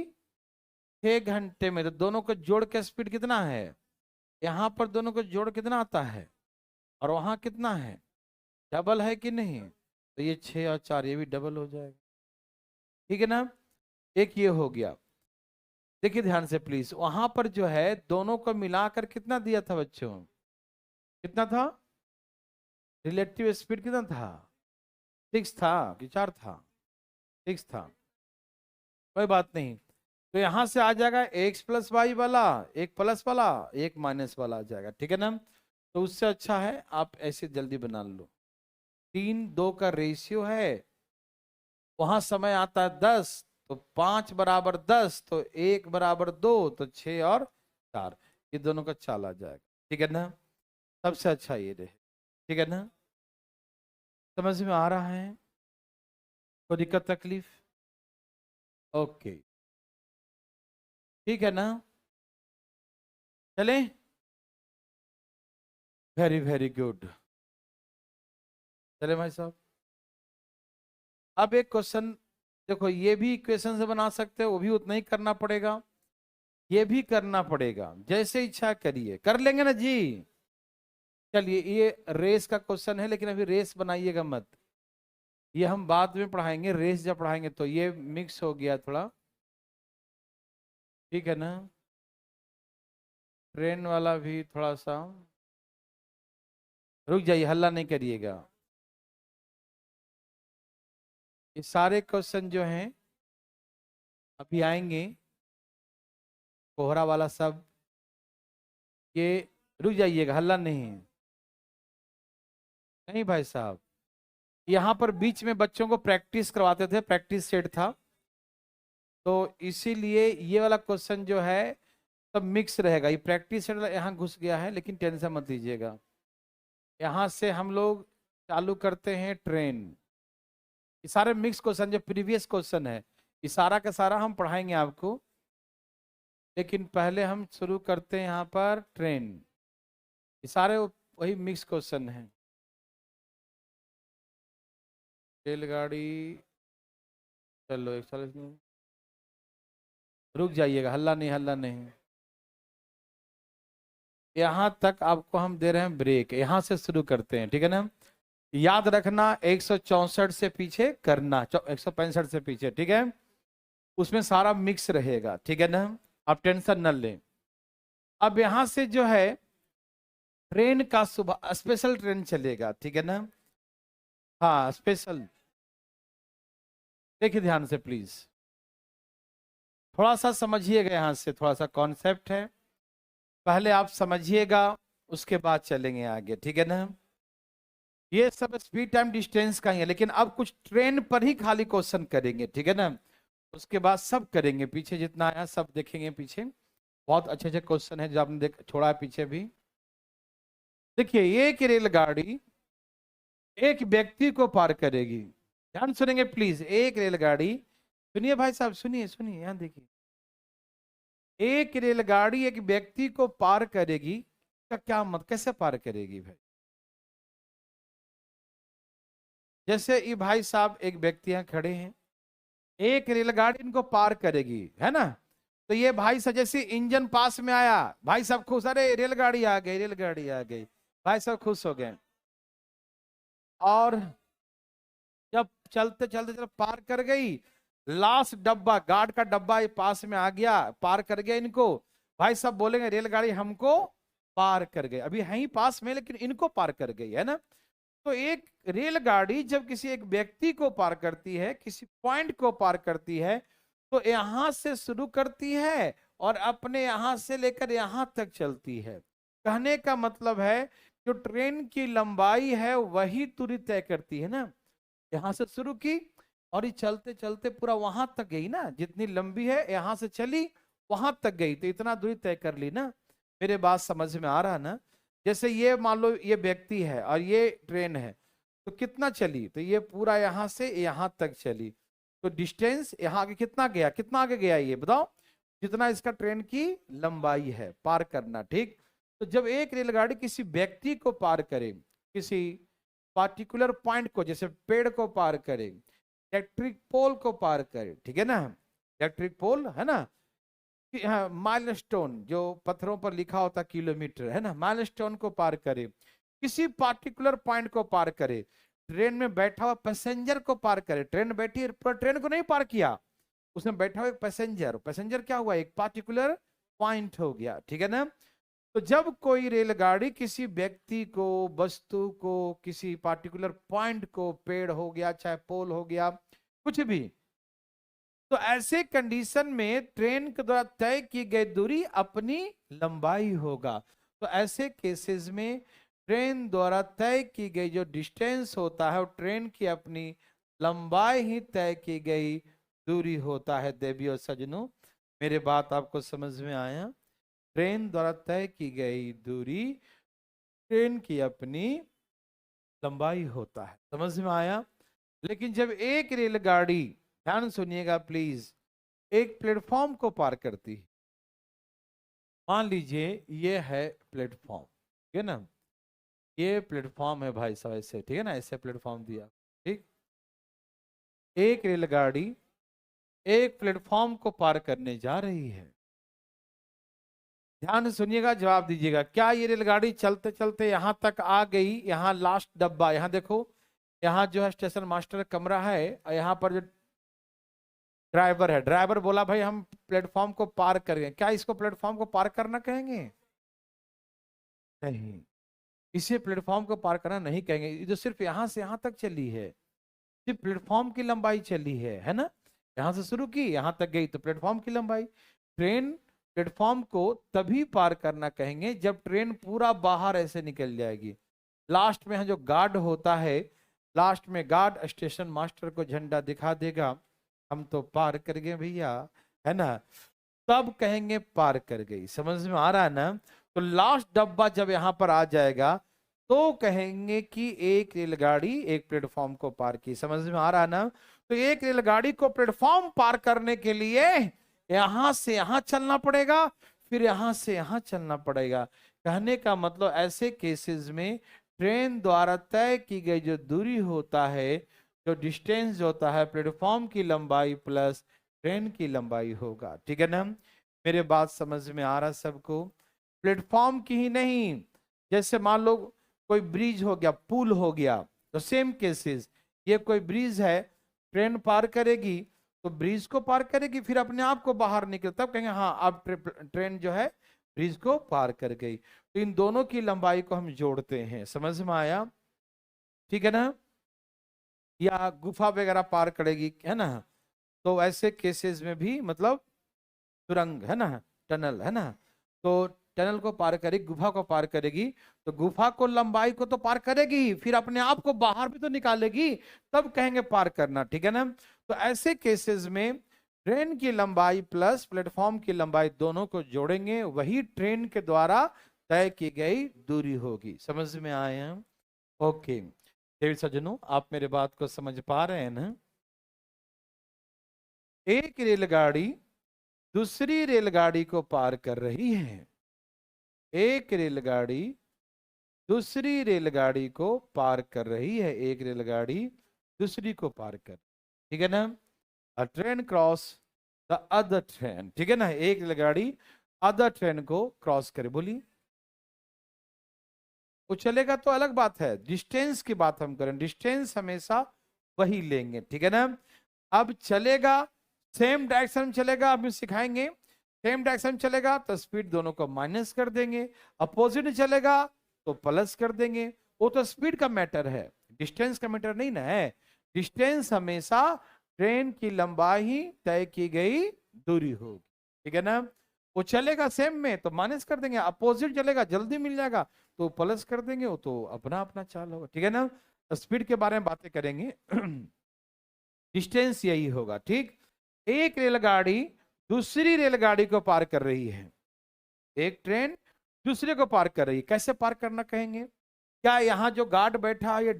6 घंटे में, तो दोनों को जोड़ के स्पीड कितना है, यहाँ पर दोनों को जोड़ कितना आता है, और वहां कितना है, डबल है कि नहीं। तो ये 6 और 4 ये भी डबल हो जाएगा, ठीक है ना। एक ये हो गया। देखिए ध्यान से प्लीज, वहां पर जो है दोनों को मिलाकर कितना दिया था बच्चों, कितना था, रिलेटिव स्पीड कितना था, 6 था कि 4 था, 6 था। कोई बात नहीं। तो यहां से आ जाएगा एक्स प्लस वाई वाला, एक प्लस वाला, एक माइनस वाला आ जाएगा, ठीक है ना। तो उससे अच्छा है आप ऐसे जल्दी बना लो। 3:2 का रेशियो है, वहां समय आता है 10, तो 5 बराबर 10, तो 1 बराबर 2, तो 6 और 4, ये दोनों का चाल आ जाएगा, ठीक है ना। सबसे अच्छा ये रहे, ठीक है ना। समझ में आ रहा है, कोई दिक्कत तकलीफ, ओके, ठीक है ना। चले, वेरी वेरी गुड। चले भाई साहब, अब एक क्वेश्चन देखो, ये भी इक्वेशन से बना सकते हो, वो भी उतना ही करना पड़ेगा, ये भी करना पड़ेगा, जैसे इच्छा करिए, कर लेंगे ना जी। चलिए ये रेस का क्वेश्चन है, लेकिन अभी रेस बनाइएगा मत, ये हम बाद में पढ़ाएंगे, रेस जब पढ़ाएंगे तो। ये मिक्स हो गया थोड़ा, ठीक है ना। ट्रेन वाला भी थोड़ा सा, रुक जाइए, हल्ला नहीं करिएगा। ये सारे क्वेश्चन जो हैं अभी आएंगे, कोहरा वाला सब, ये रुक जाइएगा, हल्ला नहीं, नहीं भाई साहब। यहाँ पर बीच में बच्चों को प्रैक्टिस करवाते थे, प्रैक्टिस सेट था, तो इसीलिए ये वाला क्वेश्चन जो है सब मिक्स रहेगा। ये प्रैक्टिस सेट यहाँ घुस गया है, लेकिन टेंशन मत लीजिएगा। यहाँ से हम लोग चालू करते हैं ट्रेन। ये सारे मिक्स क्वेश्चन जो प्रीवियस क्वेश्चन है, ये सारा का सारा हम पढ़ाएंगे आपको, लेकिन पहले हम शुरू करते हैं यहाँ पर ट्रेन। ये सारे वही मिक्स क्वेश्चन है। रेलगाड़ी, चलो 41, रुक जाइएगा, हल्ला नहीं, हल्ला नहीं। यहां तक आपको हम दे रहे हैं ब्रेक, यहां से शुरू करते हैं, ठीक है ना। याद रखना 164 से पीछे करना, 165 से पीछे, ठीक है। उसमें सारा मिक्स रहेगा, ठीक है ना, आप टेंशन न लें। अब यहां से जो है ट्रेन का सुबह स्पेशल ट्रेन चलेगा, ठीक है ना। हाँ स्पेशल, देखिए ध्यान से प्लीज, थोड़ा सा समझिएगा, यहां से थोड़ा सा कॉन्सेप्ट है, पहले आप समझिएगा, उसके बाद चलेंगे आगे, ठीक है ना। ये सब स्पीड टाइम डिस्टेंस का ही है, लेकिन अब कुछ ट्रेन पर ही खाली क्वेश्चन करेंगे, ठीक है ना। उसके बाद सब करेंगे, पीछे जितना आया सब देखेंगे, पीछे बहुत अच्छे अच्छे क्वेश्चन है जो आपने देख छोड़ा है पीछे भी। देखिए एक रेलगाड़ी एक व्यक्ति को पार करेगी। ध्यान सुनेंगे प्लीज। एक रेलगाड़ी, सुनिए भाई साहब, सुनिए सुनिए, यहां देखिए। एक रेलगाड़ी एक व्यक्ति को पार करेगी का क्या मत, कैसे पार करेगी भाई? जैसे ये भाई साहब एक व्यक्ति यहाँ खड़े हैं, एक रेलगाड़ी इनको पार करेगी, है ना? तो ये भाई साहब जैसे इंजन पास में आया, भाई साहब खुश, अरे रेलगाड़ी आ गई, रेलगाड़ी आ गई, भाई साहब खुश हो गए। और जब चलते चलते चल पार कर गई, लास्ट डब्बा, गार्ड का डब्बा ये पास में आ गया, पार कर गया इनको, भाई साहब बोलेंगे रेलगाड़ी हमको पार कर गई। अभी है ही पास में लेकिन इनको पार कर गई, है ना? तो एक रेलगाड़ी जब किसी एक व्यक्ति को पार करती है, किसी पॉइंट को पार करती है, तो यहां से शुरू करती है और अपने यहां से लेकर यहां तक चलती है। कहने का मतलब है जो ट्रेन की लंबाई है वही दूरी तय करती है ना। यहां से शुरू की और ये चलते चलते पूरा वहां तक गई ना, जितनी लंबी है यहां से चली वहां तक गई, तो इतना दूरी तय कर ली ना। मेरे बात समझ में आ रहा ना? जैसे ये मान लो ये व्यक्ति है और ये ट्रेन है, तो कितना चली, तो ये पूरा यहां से यहां तक चली, तो डिस्टेंस यहाँ आगे कितना गया, कितना आगे गया ये बताओ, जितना इसका ट्रेन की लंबाई है पार करना, ठीक। तो जब एक रेलगाड़ी किसी व्यक्ति को पार करे, किसी पार्टिकुलर पॉइंट को, जैसे पेड़ को पार करे, इलेक्ट्रिक पोल को पार करे, ठीक है ना, इलेक्ट्रिक पोल है ना, हाँ, माइलस्टोन जो पत्थरों पर लिखा होता किलोमीटर, है ना, माइलस्टोन को पार करे, किसी पार्टिकुलर पॉइंट को पार करे, ट्रेन में बैठा हुआ पैसेंजर को पार करे, ट्रेन बैठी पर ट्रेन को नहीं पार किया, उसमें बैठा हुआ एक पैसेंजर, पैसेंजर क्या हुआ, एक पार्टिकुलर पॉइंट हो गया, ठीक है ना। तो जब कोई रेलगाड़ी किसी व्यक्ति को, वस्तु को, किसी पार्टिकुलर पॉइंट को, पेड़ हो गया चाहे पोल हो गया कुछ भी, तो ऐसे कंडीशन में ट्रेन के द्वारा तय की गई दूरी अपनी लंबाई होगा। तो ऐसे केसेस में ट्रेन द्वारा तय की गई जो डिस्टेंस होता है वो ट्रेन की अपनी लंबाई ही तय की गई दूरी होता है। देवी और सजनों, मेरे बात आपको समझ में आया? ट्रेन द्वारा तय की गई दूरी ट्रेन की अपनी लंबाई होता है, समझ में आया? लेकिन जब एक रेलगाड़ी, ध्यान सुनिएगा प्लीज, एक प्लेटफॉर्म को पार करती है, मान लीजिए ये है प्लेटफॉर्म, ठीक है ना, ये प्लेटफॉर्म है भाई साहब, ऐसे, ठीक है ना, ऐसे प्लेटफॉर्म दिया, ठीक। एक रेलगाड़ी एक प्लेटफॉर्म को पार करने जा रही है, ध्यान सुनिएगा, जवाब दीजिएगा। क्या ये रेलगाड़ी चलते चलते यहां तक आ गई, यहाँ लास्ट डब्बा, यहाँ देखो, यहाँ जो है स्टेशन मास्टर कमरा है और यहाँ पर जो ड्राइवर है, ड्राइवर बोला भाई हम प्लेटफॉर्म को पार कर गए, क्या इसको प्लेटफॉर्म को पार करना कहेंगे? नहीं, इसे प्लेटफॉर्म को पार करना नहीं कहेंगे, ये तो सिर्फ यहां से यहां तक चली है, सिर्फ प्लेटफॉर्म की लंबाई चली है ना, यहां से शुरू की यहां तक गई तो प्लेटफॉर्म की लंबाई। ट्रेन प्लेटफॉर्म को तभी पार करना कहेंगे जब ट्रेन पूरा बाहर ऐसे निकल जाएगी, लास्ट में जो गार्ड होता है, लास्ट में गार्ड स्टेशन मास्टर को झंडा दिखा देगा, हम तो पार कर गए भैया, है ना, तब कहेंगे पार कर गई। समझ में आ रहा है ना? तो लास्ट डब्बा जब यहां पर आ जाएगा तो कहेंगे कि एक रेलगाड़ी एक प्लेटफॉर्म को पार की। समझ में आ रहा है ना? तो एक रेलगाड़ी को प्लेटफॉर्म पार करने के लिए यहां से यहां चलना पड़ेगा, फिर यहां से यहां चलना पड़ेगा। कहने का मतलब ऐसे केसेस में ट्रेन द्वारा तय की गई जो दूरी होता है, जो डिस्टेंस होता है, प्लेटफॉर्म की लंबाई प्लस ट्रेन की लंबाई होगा, ठीक है ना। मेरे बात समझ में आ रहा सबको? प्लेटफॉर्म की ही नहीं, जैसे मान लो कोई ब्रिज हो गया, पुल हो गया, तो सेम केसेस, ये कोई ब्रिज है, ट्रेन पार करेगी तो ब्रिज को पार करेगी, फिर अपने आप को बाहर निकले, तब कहेंगे हाँ अब ट्रेन जो है ब्रिज को पार कर गई। तो इन दोनों की लंबाई को हम जोड़ते हैं। समझ में आया? ठीक है ना। या गुफा वगैरह पार करेगी, है ना, तो ऐसे केसेस में भी मतलब सुरंग, है ना, टनल, है ना, तो टनल को पार करेगी, गुफा को पार करेगी, तो गुफा को लंबाई को तो पार करेगी, फिर अपने आप को बाहर भी तो निकालेगी, तब कहेंगे पार करना, ठीक है ना। तो ऐसे केसेस में ट्रेन की लंबाई प्लस प्लेटफॉर्म की लंबाई दोनों को जोड़ेंगे, वही ट्रेन के द्वारा तय की गई दूरी होगी। समझ में आया? ओके देवी सज्जनों, आप मेरे बात को समझ पा रहे हैं ना? एक रेलगाड़ी दूसरी रेलगाड़ी को पार कर रही है। एक रेलगाड़ी दूसरी रेलगाड़ी को पार कर रही है। एक रेलगाड़ी दूसरी को पार कर, ठीक है ना? अ train cross the other train, ठीक है ना? एक रेलगाड़ी अदर ट्रेन को क्रॉस करे। बोलिए, वो चलेगा तो अलग बात है, डिस्टेंस की बात हम करें, डिस्टेंस हमेशा वही लेंगे, ठीक है ना? अब चलेगा, सेम डायरेक्शन में चलेगा, अब सिखाएंगे। सेम डायरेक्शन में चलेगा तो स्पीड दोनों को माइनस कर देंगे, अपोजिट में चलेगा तो प्लस कर देंगे। वो तो स्पीड का मैटर है, डिस्टेंस का मैटर नहीं ना है। डिस्टेंस हमेशा ट्रेन की लंबाई तय की गई दूरी होगी, ठीक है ना? वो चलेगा सेम में तो माइनस कर देंगे, अपोजिट चलेगा जल्दी मिल जाएगा तो प्लस कर देंगे, वो तो अपना अपना चाल होगा, ठीक है ना? स्पीड के बारे में बातें करेंगे। डिस्टेंस यही होगा, ठीक? एक रेलगाड़ी दूसरी रेलगाड़ी को पार कर रही है। एक ट्रेन दूसरे को पार कर रही है। कैसे पार करना कहेंगे? क्या यहाँ जो गार्ड बैठा है, ये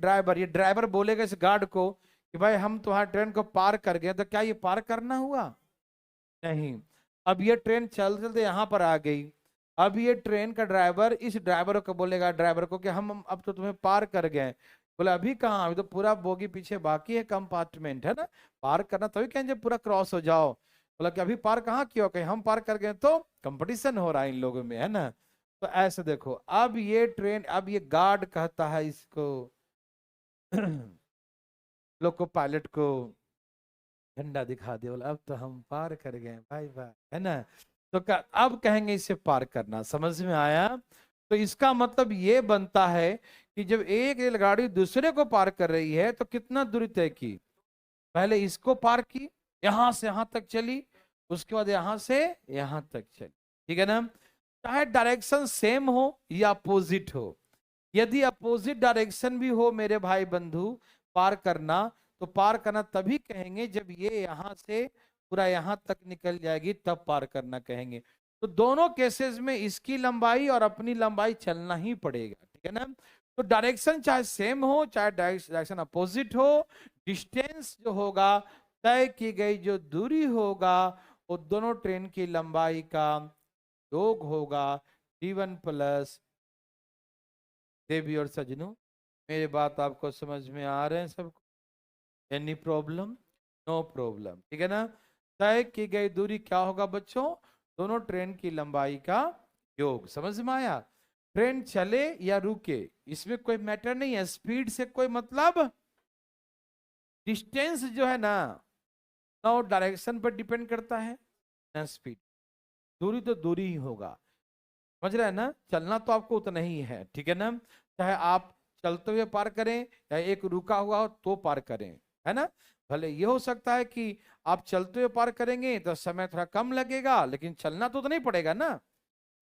ड्राइवर बोलेगा इस गार्ड को कि भाई हम तुम्हारे ट्रेन को पार कर गए, तो क्या ये पार करना हुआ? नहीं। अब ये ट्रेन चल चलते यहाँ पर आ गई। अब ये ट्रेन का ड्राइवर इस ड्राइवर को बोलेगा, ड्राइवर को, कि हम अब तो तुम्हें पार कर गए। बोले अभी कहाँ, अभी तो पूरा बोगी पीछे बाकी है, कंपार्टमेंट है ना, पार करना तभी कहेंगे पूरा क्रॉस हो जाओ। बोला कि अभी पार कहाँ किया, कहीं हम पार कर गए, तो कंपटीशन हो रहा है इन लोगों में, है ना? तो ऐसे देखो, अब ये ट्रेन, अब ये गार्ड कहता है इसको लोको पायलट को, झंडा दिखा दे, बोला अब तो हम पार कर गए भाई भाई, है ना? तो अब कहेंगे इसे पार करना। समझ में आया? तो इसका मतलब ये बनता है कि जब एक रेलगाड़ी दूसरे को पार कर रही है तो कितना दूरी तय की? पहले इसको पार की, यहां से यहां तक चली, उसके बाद यहां से यहां तक चली, ठीक है ना? चाहे डायरेक्शन सेम हो या अपोजिट हो। यदि अपोजिट डायरेक्शन भी हो मेरे भाई बंधु, पार करना, तो पार करना तभी कहेंगे जब ये यहां से पूरा यहां तक निकल जाएगी, तब पार करना कहेंगे। तो दोनों केसेस में इसकी लंबाई और अपनी लंबाई चलना ही पड़ेगा, ठीक है ना? तो डायरेक्शन चाहे सेम हो चाहे डायरेक्शन अपोजिट हो, डिस्टेंस जो होगा, तय की गई जो दूरी होगा, वो दोनों ट्रेन की लंबाई का योग होगा, d1 प्लस। देवी और सजनों, मेरी बात आपको समझ में आ रहे हैं सबको? Any problem? नो प्रॉब्लम, ठीक है ना? तय की गई दूरी क्या होगा बच्चों? दोनों ट्रेन की लंबाई का योग। समझ में आया? ट्रेन चले या रुके इसमें कोई मैटर नहीं है, स्पीड से कोई मतलब। डिस्टेंस जो है ना, ना डायरेक्शन पर डिपेंड करता है ना स्पीड। दूरी तो दूरी ही होगा, समझ रहे हैं ना? चलना तो आपको उतना ही है, ठीक है ना? चाहे आप चलते हुए पार करें या एक रुका हुआ हो तो पार करें, है ना? भले ये हो सकता है कि आप चलते हुए पार करेंगे तो समय थोड़ा कम लगेगा, लेकिन चलना तो नहीं पड़ेगा ना,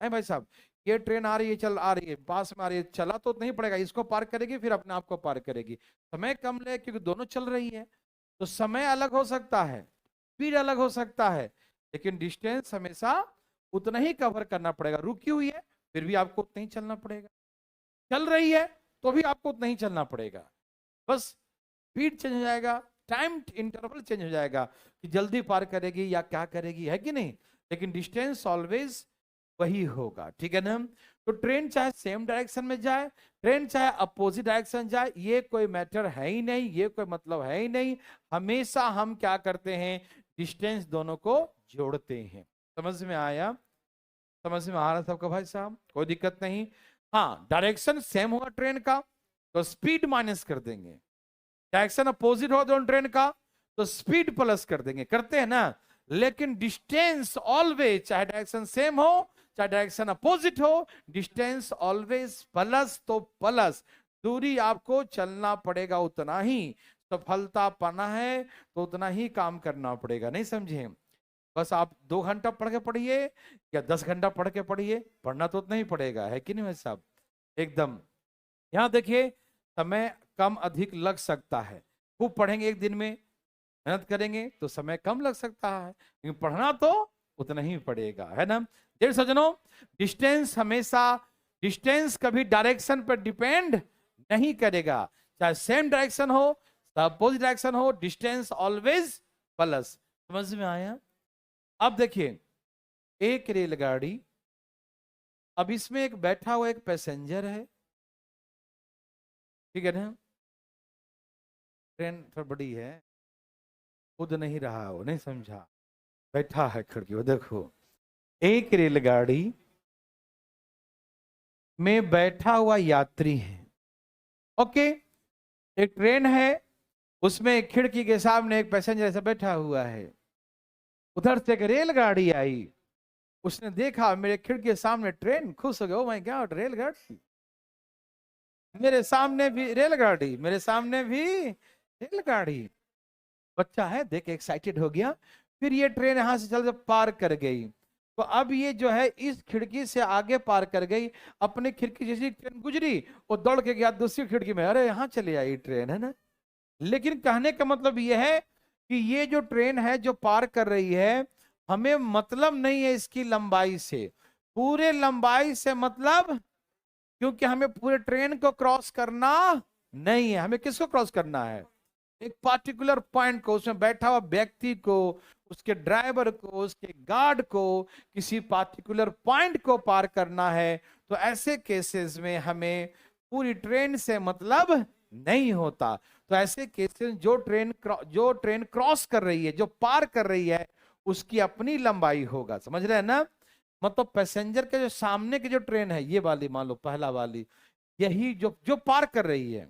है भाई साहब? ये ट्रेन आ रही है, चल आ रही है, पास में आ रही है, चला तो नहीं पड़ेगा, इसको पार करेगी फिर अपने आप को पार करेगी, समय कम ले क्योंकि दोनों चल रही है। तो समय अलग हो सकता है, स्पीड अलग हो सकता है, लेकिन डिस्टेंस हमेशा उतना ही कवर करना पड़ेगा। रुकी हुई है फिर भी आपको उतना ही चलना पड़ेगा, चल रही है तो भी आपको उतना ही चलना पड़ेगा, बस स्पीड चेंज हो जाएगा, टाइम इंटरवल चेंज हो जाएगा कि जल्दी पार करेगी या क्या करेगी, है कि नहीं? लेकिन डिस्टेंस ऑलवेज वही होगा, ठीक है ना? तो ट्रेन चाहे सेम डायरेक्शन में जाए, ट्रेन चाहे अपोजिट डायरेक्शन जाए, ये कोई मैटर है ही नहीं, ये कोई मतलब है ही नहीं। हमेशा हम क्या करते हैं, डिस्टेंस दोनों को जोड़ते हैं। समझ में आया? समझ में आ रहा सबका भाई साहब? कोई दिक्कत नहीं। हाँ, डायरेक्शन सेम होगा ट्रेन का तो स्पीड माइनस कर देंगे, डायरेक्शन अपोजिट हो दोनों ट्रेन का तो स्पीड प्लस कर देंगे, करते हैं ना? लेकिन डिस्टेंस ऑलवेज, चाहे डायरेक्शन सेम हो चाहे डायरेक्शन अपोजिट हो, डिस्टेंस ऑलवेज प्लस, तो प्लस दूरी आपको चलना पड़ेगा उतना ही, सफलता पाना है तो उतना ही काम करना पड़ेगा। नहीं समझे? बस आप 2 घंटा पढ़ के पढ़िए या 10 घंटा पढ़ के पढ़िए, पढ़ना तो उतना ही पड़ेगा, है कि नहीं भाई साहब? एकदम। यहाँ देखिए, समय कम अधिक लग सकता है, खूब पढ़ेंगे एक दिन में, मेहनत करेंगे तो समय कम लग सकता है, लेकिन पढ़ना तो उतना ही पड़ेगा, है ना? देर सजनों, डिस्टेंस हमेशा डिस्टेंस कभी डायरेक्शन पर डिपेंड नहीं करेगा, चाहे सेम डायरेक्शन हो, अपोजिट डायरेक्शन हो, डिस्टेंस ऑलवेज प्लस। समझ में आया? अब देखिए एक रेलगाड़ी, अब इसमें एक बैठा हुआ एक पैसेंजर है, ठीक है ना? ट्रेन थोड़ी बड़ी है, खुद नहीं रहा, वो नहीं समझा, बैठा है खिड़की, वो देखो एक रेलगाड़ी में बैठा हुआ यात्री है। ओके, एक ट्रेन है, उसमें खिड़की के सामने एक पैसेंजर ऐसा बैठा हुआ है। उधर से एक रेलगाड़ी आई, उसने देखा मेरे खिड़की के सामने ट्रेन, खुश हो गया, ओ माय गॉड रेलगाड़ी, मेरे सामने भी रेलगाड़ी, मेरे सामने भी रेलगाड़ी। बच्चा है देख एक्साइटेड हो गया। फिर ये ट्रेन यहां से चल पार कर गई, तो अब ये जो है इस खिड़की से आगे पार कर गई, अपनी खिड़की जैसी ट्रेन गुजरी, वो दौड़ के गया दूसरी खिड़की में, अरे यहाँ चली आई ट्रेन, है ना? लेकिन कहने का मतलब यह है कि ये जो ट्रेन है जो पार कर रही है, हमें मतलब नहीं है इसकी लंबाई से, पूरे लंबाई से मतलब, क्योंकि हमें पूरे ट्रेन को क्रॉस करना नहीं है, हमें किसको क्रॉस करना है? एक पार्टिकुलर पॉइंट को, उसमें बैठा हुआ व्यक्ति को, उसके ड्राइवर को, उसके गार्ड को, किसी पार्टिकुलर पॉइंट को पार करना है। तो ऐसे केसेस में हमें पूरी ट्रेन से मतलब नहीं होता। तो ऐसे केसेस जो ट्रेन क्रॉस कर रही है, जो पार कर रही है, उसकी अपनी लंबाई होगा। समझ रहे हैं ना? मतलब पैसेंजर के जो सामने की जो ट्रेन है, ये वाली मान लो पहला वाली, यही जो जो पार कर रही है,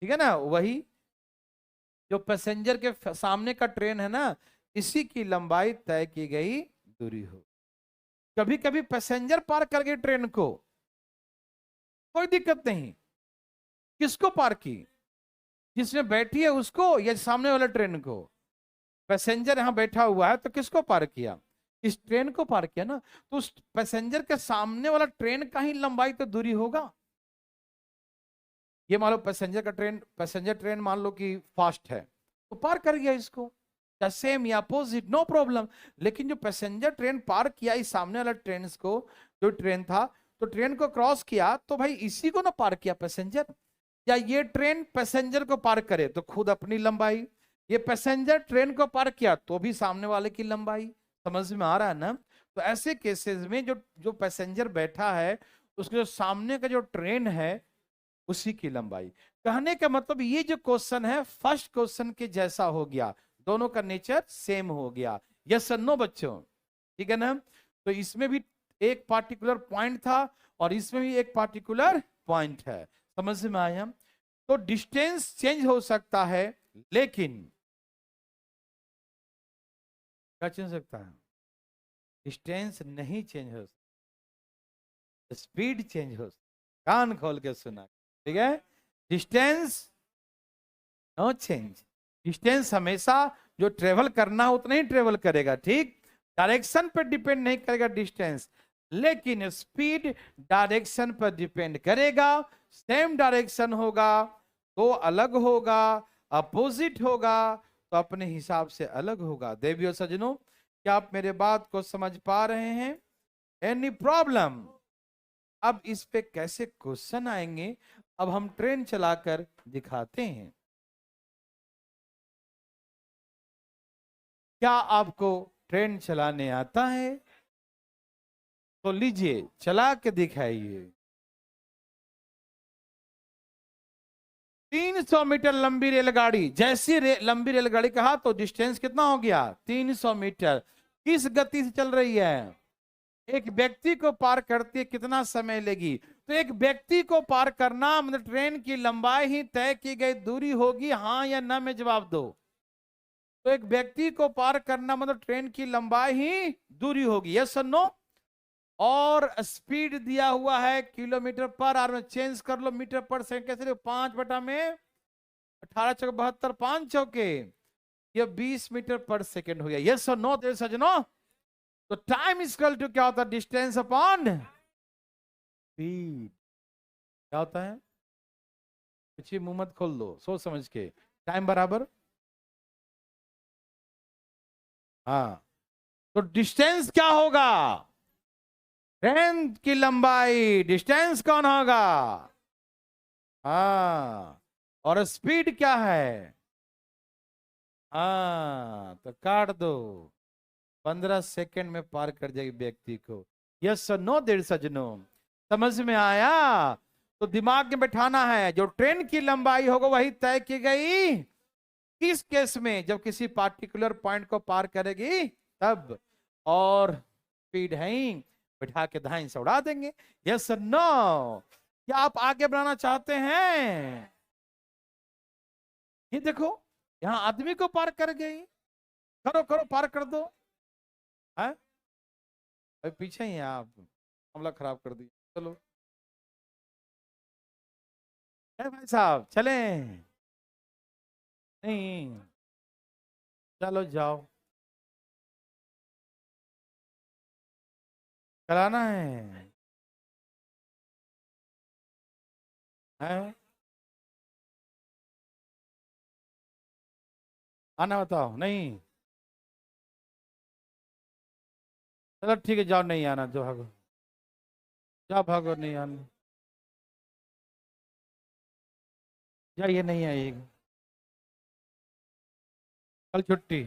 ठीक है ना, वही जो पैसेंजर के सामने का ट्रेन है ना, इसी की लंबाई तय की गई दूरी हो। कभी कभी पैसेंजर पार कर गई ट्रेन को, कोई दिक्कत नहीं, किसको पार की? जिसमें बैठी है उसको या सामने वाले ट्रेन को? पैसेंजर यहां बैठा हुआ है तो किसको पार किया? इस ट्रेन को पार किया ना। तो उस पैसेंजर के सामने वाला ट्रेन का ही लंबाई तो दूरी होगा। ये मान लो पैसेंजर ट्रेन मान लो कि फास्ट है, तो पार कर गया इसको, या सेम या अपोजिट, नो प्रॉब्लम। लेकिन जो पैसेंजर ट्रेन पार किया इस सामने वाला ट्रेन को, जो ट्रेन था, तो ट्रेन को क्रॉस किया, तो भाई इसी को ना पार किया पैसेंजर, या ये ट्रेन पैसेंजर को पार करे तो खुद अपनी लंबाई, ये पैसेंजर ट्रेन को पार किया तो भी सामने वाले की लंबाई। समझ में आ रहा है ना? तो ऐसे केसेस में जो जो पैसेंजर बैठा है, उसके जो सामने का जो ट्रेन है, उसी की लंबाई। कहने का मतलब ये जो क्वेश्चन है फर्स्ट क्वेश्चन के जैसा हो गया, दोनों का नेचर सेम हो गया। यस और नो बच्चों, ठीक है ना? तो इसमें भी एक पार्टिकुलर पॉइंट था और इसमें भी एक पार्टिकुलर पॉइंट है। समझ में आया? तो डिस्टेंस चेंज हो सकता है, लेकिन क्या चेंज हो सकता है? डिस्टेंस नहीं चेंज हो सकता, स्पीड चेंज हो सकता। कान खोल के सुना, ठीक है? डिस्टेंस नो चेंज, डिस्टेंस हमेशा जो ट्रेवल करना है उतना ही ट्रेवल करेगा, ठीक? डायरेक्शन पर डिपेंड नहीं करेगा डिस्टेंस, लेकिन स्पीड डायरेक्शन पर डिपेंड करेगा। सेम डायरेक्शन होगा तो अलग होगा, अपोजिट होगा तो अपने हिसाब से अलग होगा। देवियों सज्जनों, क्या आप मेरे बात को समझ पा रहे हैं? Any problem? अब इस पे कैसे क्वेश्चन आएंगे, अब हम ट्रेन चलाकर दिखाते हैं। क्या आपको ट्रेन चलाने आता है? तो लीजिए चला के दिखाइए। 300 मीटर लंबी रेलगाड़ी, जैसी लंबी रेलगाड़ी कहा तो डिस्टेंस कितना हो गया? 300 मीटर। किस गति से चल रही है? एक व्यक्ति को पार करती है कितना समय लेगी? तो एक व्यक्ति को पार करना मतलब ट्रेन की लंबाई ही तय की गई दूरी होगी, हाँ या ना में जवाब दो। तो एक व्यक्ति को पार करना मतलब ट्रेन की लंबाई ही दूरी होगी, यस और नो? और स्पीड दिया हुआ है किलोमीटर पर आवर में, चेंज कर लो मीटर पर सेकंड, कैसे? 5 में 18 चौके 72, 5 चौके ये 20 मीटर पर सेकंड हो गया। यस और नो सज्जनों? तो टाइम इक्वल टू क्या होता है? Distance upon speed. क्या होता है? कुछ मुंह मत खोल दो, सोच समझ के। टाइम बराबर, हाँ, तो डिस्टेंस क्या होगा? ट्रेन की लंबाई, डिस्टेंस कौन होगा? हाँ, और स्पीड क्या है? हाँ, तो काट दो। 15 सेकंड में पार कर जाएगी व्यक्ति को। यस नो देर सजनों, समझ में आया? तो दिमाग में बैठाना है, जो ट्रेन की लंबाई होगा वही तय की गई किस केस में, जब किसी पार्टिकुलर पॉइंट को पार करेगी तब। और स्पीड है ही, बैठा के धाइन से उड़ा देंगे। यस नो, क्या आप आगे बढ़ाना चाहते हैं? ये देखो, यहां आदमी को पार कर गई। करो करो, पार कर दो। है अभी पीछे ही हैं आप, हमला खराब कर दिया। चलो भाई साहब, चलें? नहीं, चलो जाओ, कराना है। हैं? आना बताओ। नहीं, चलो ठीक है, जाओ, नहीं आना, जो भागो, जाओ भागो, नहीं आना, जाइए, नहीं आइएगा, कल छुट्टी।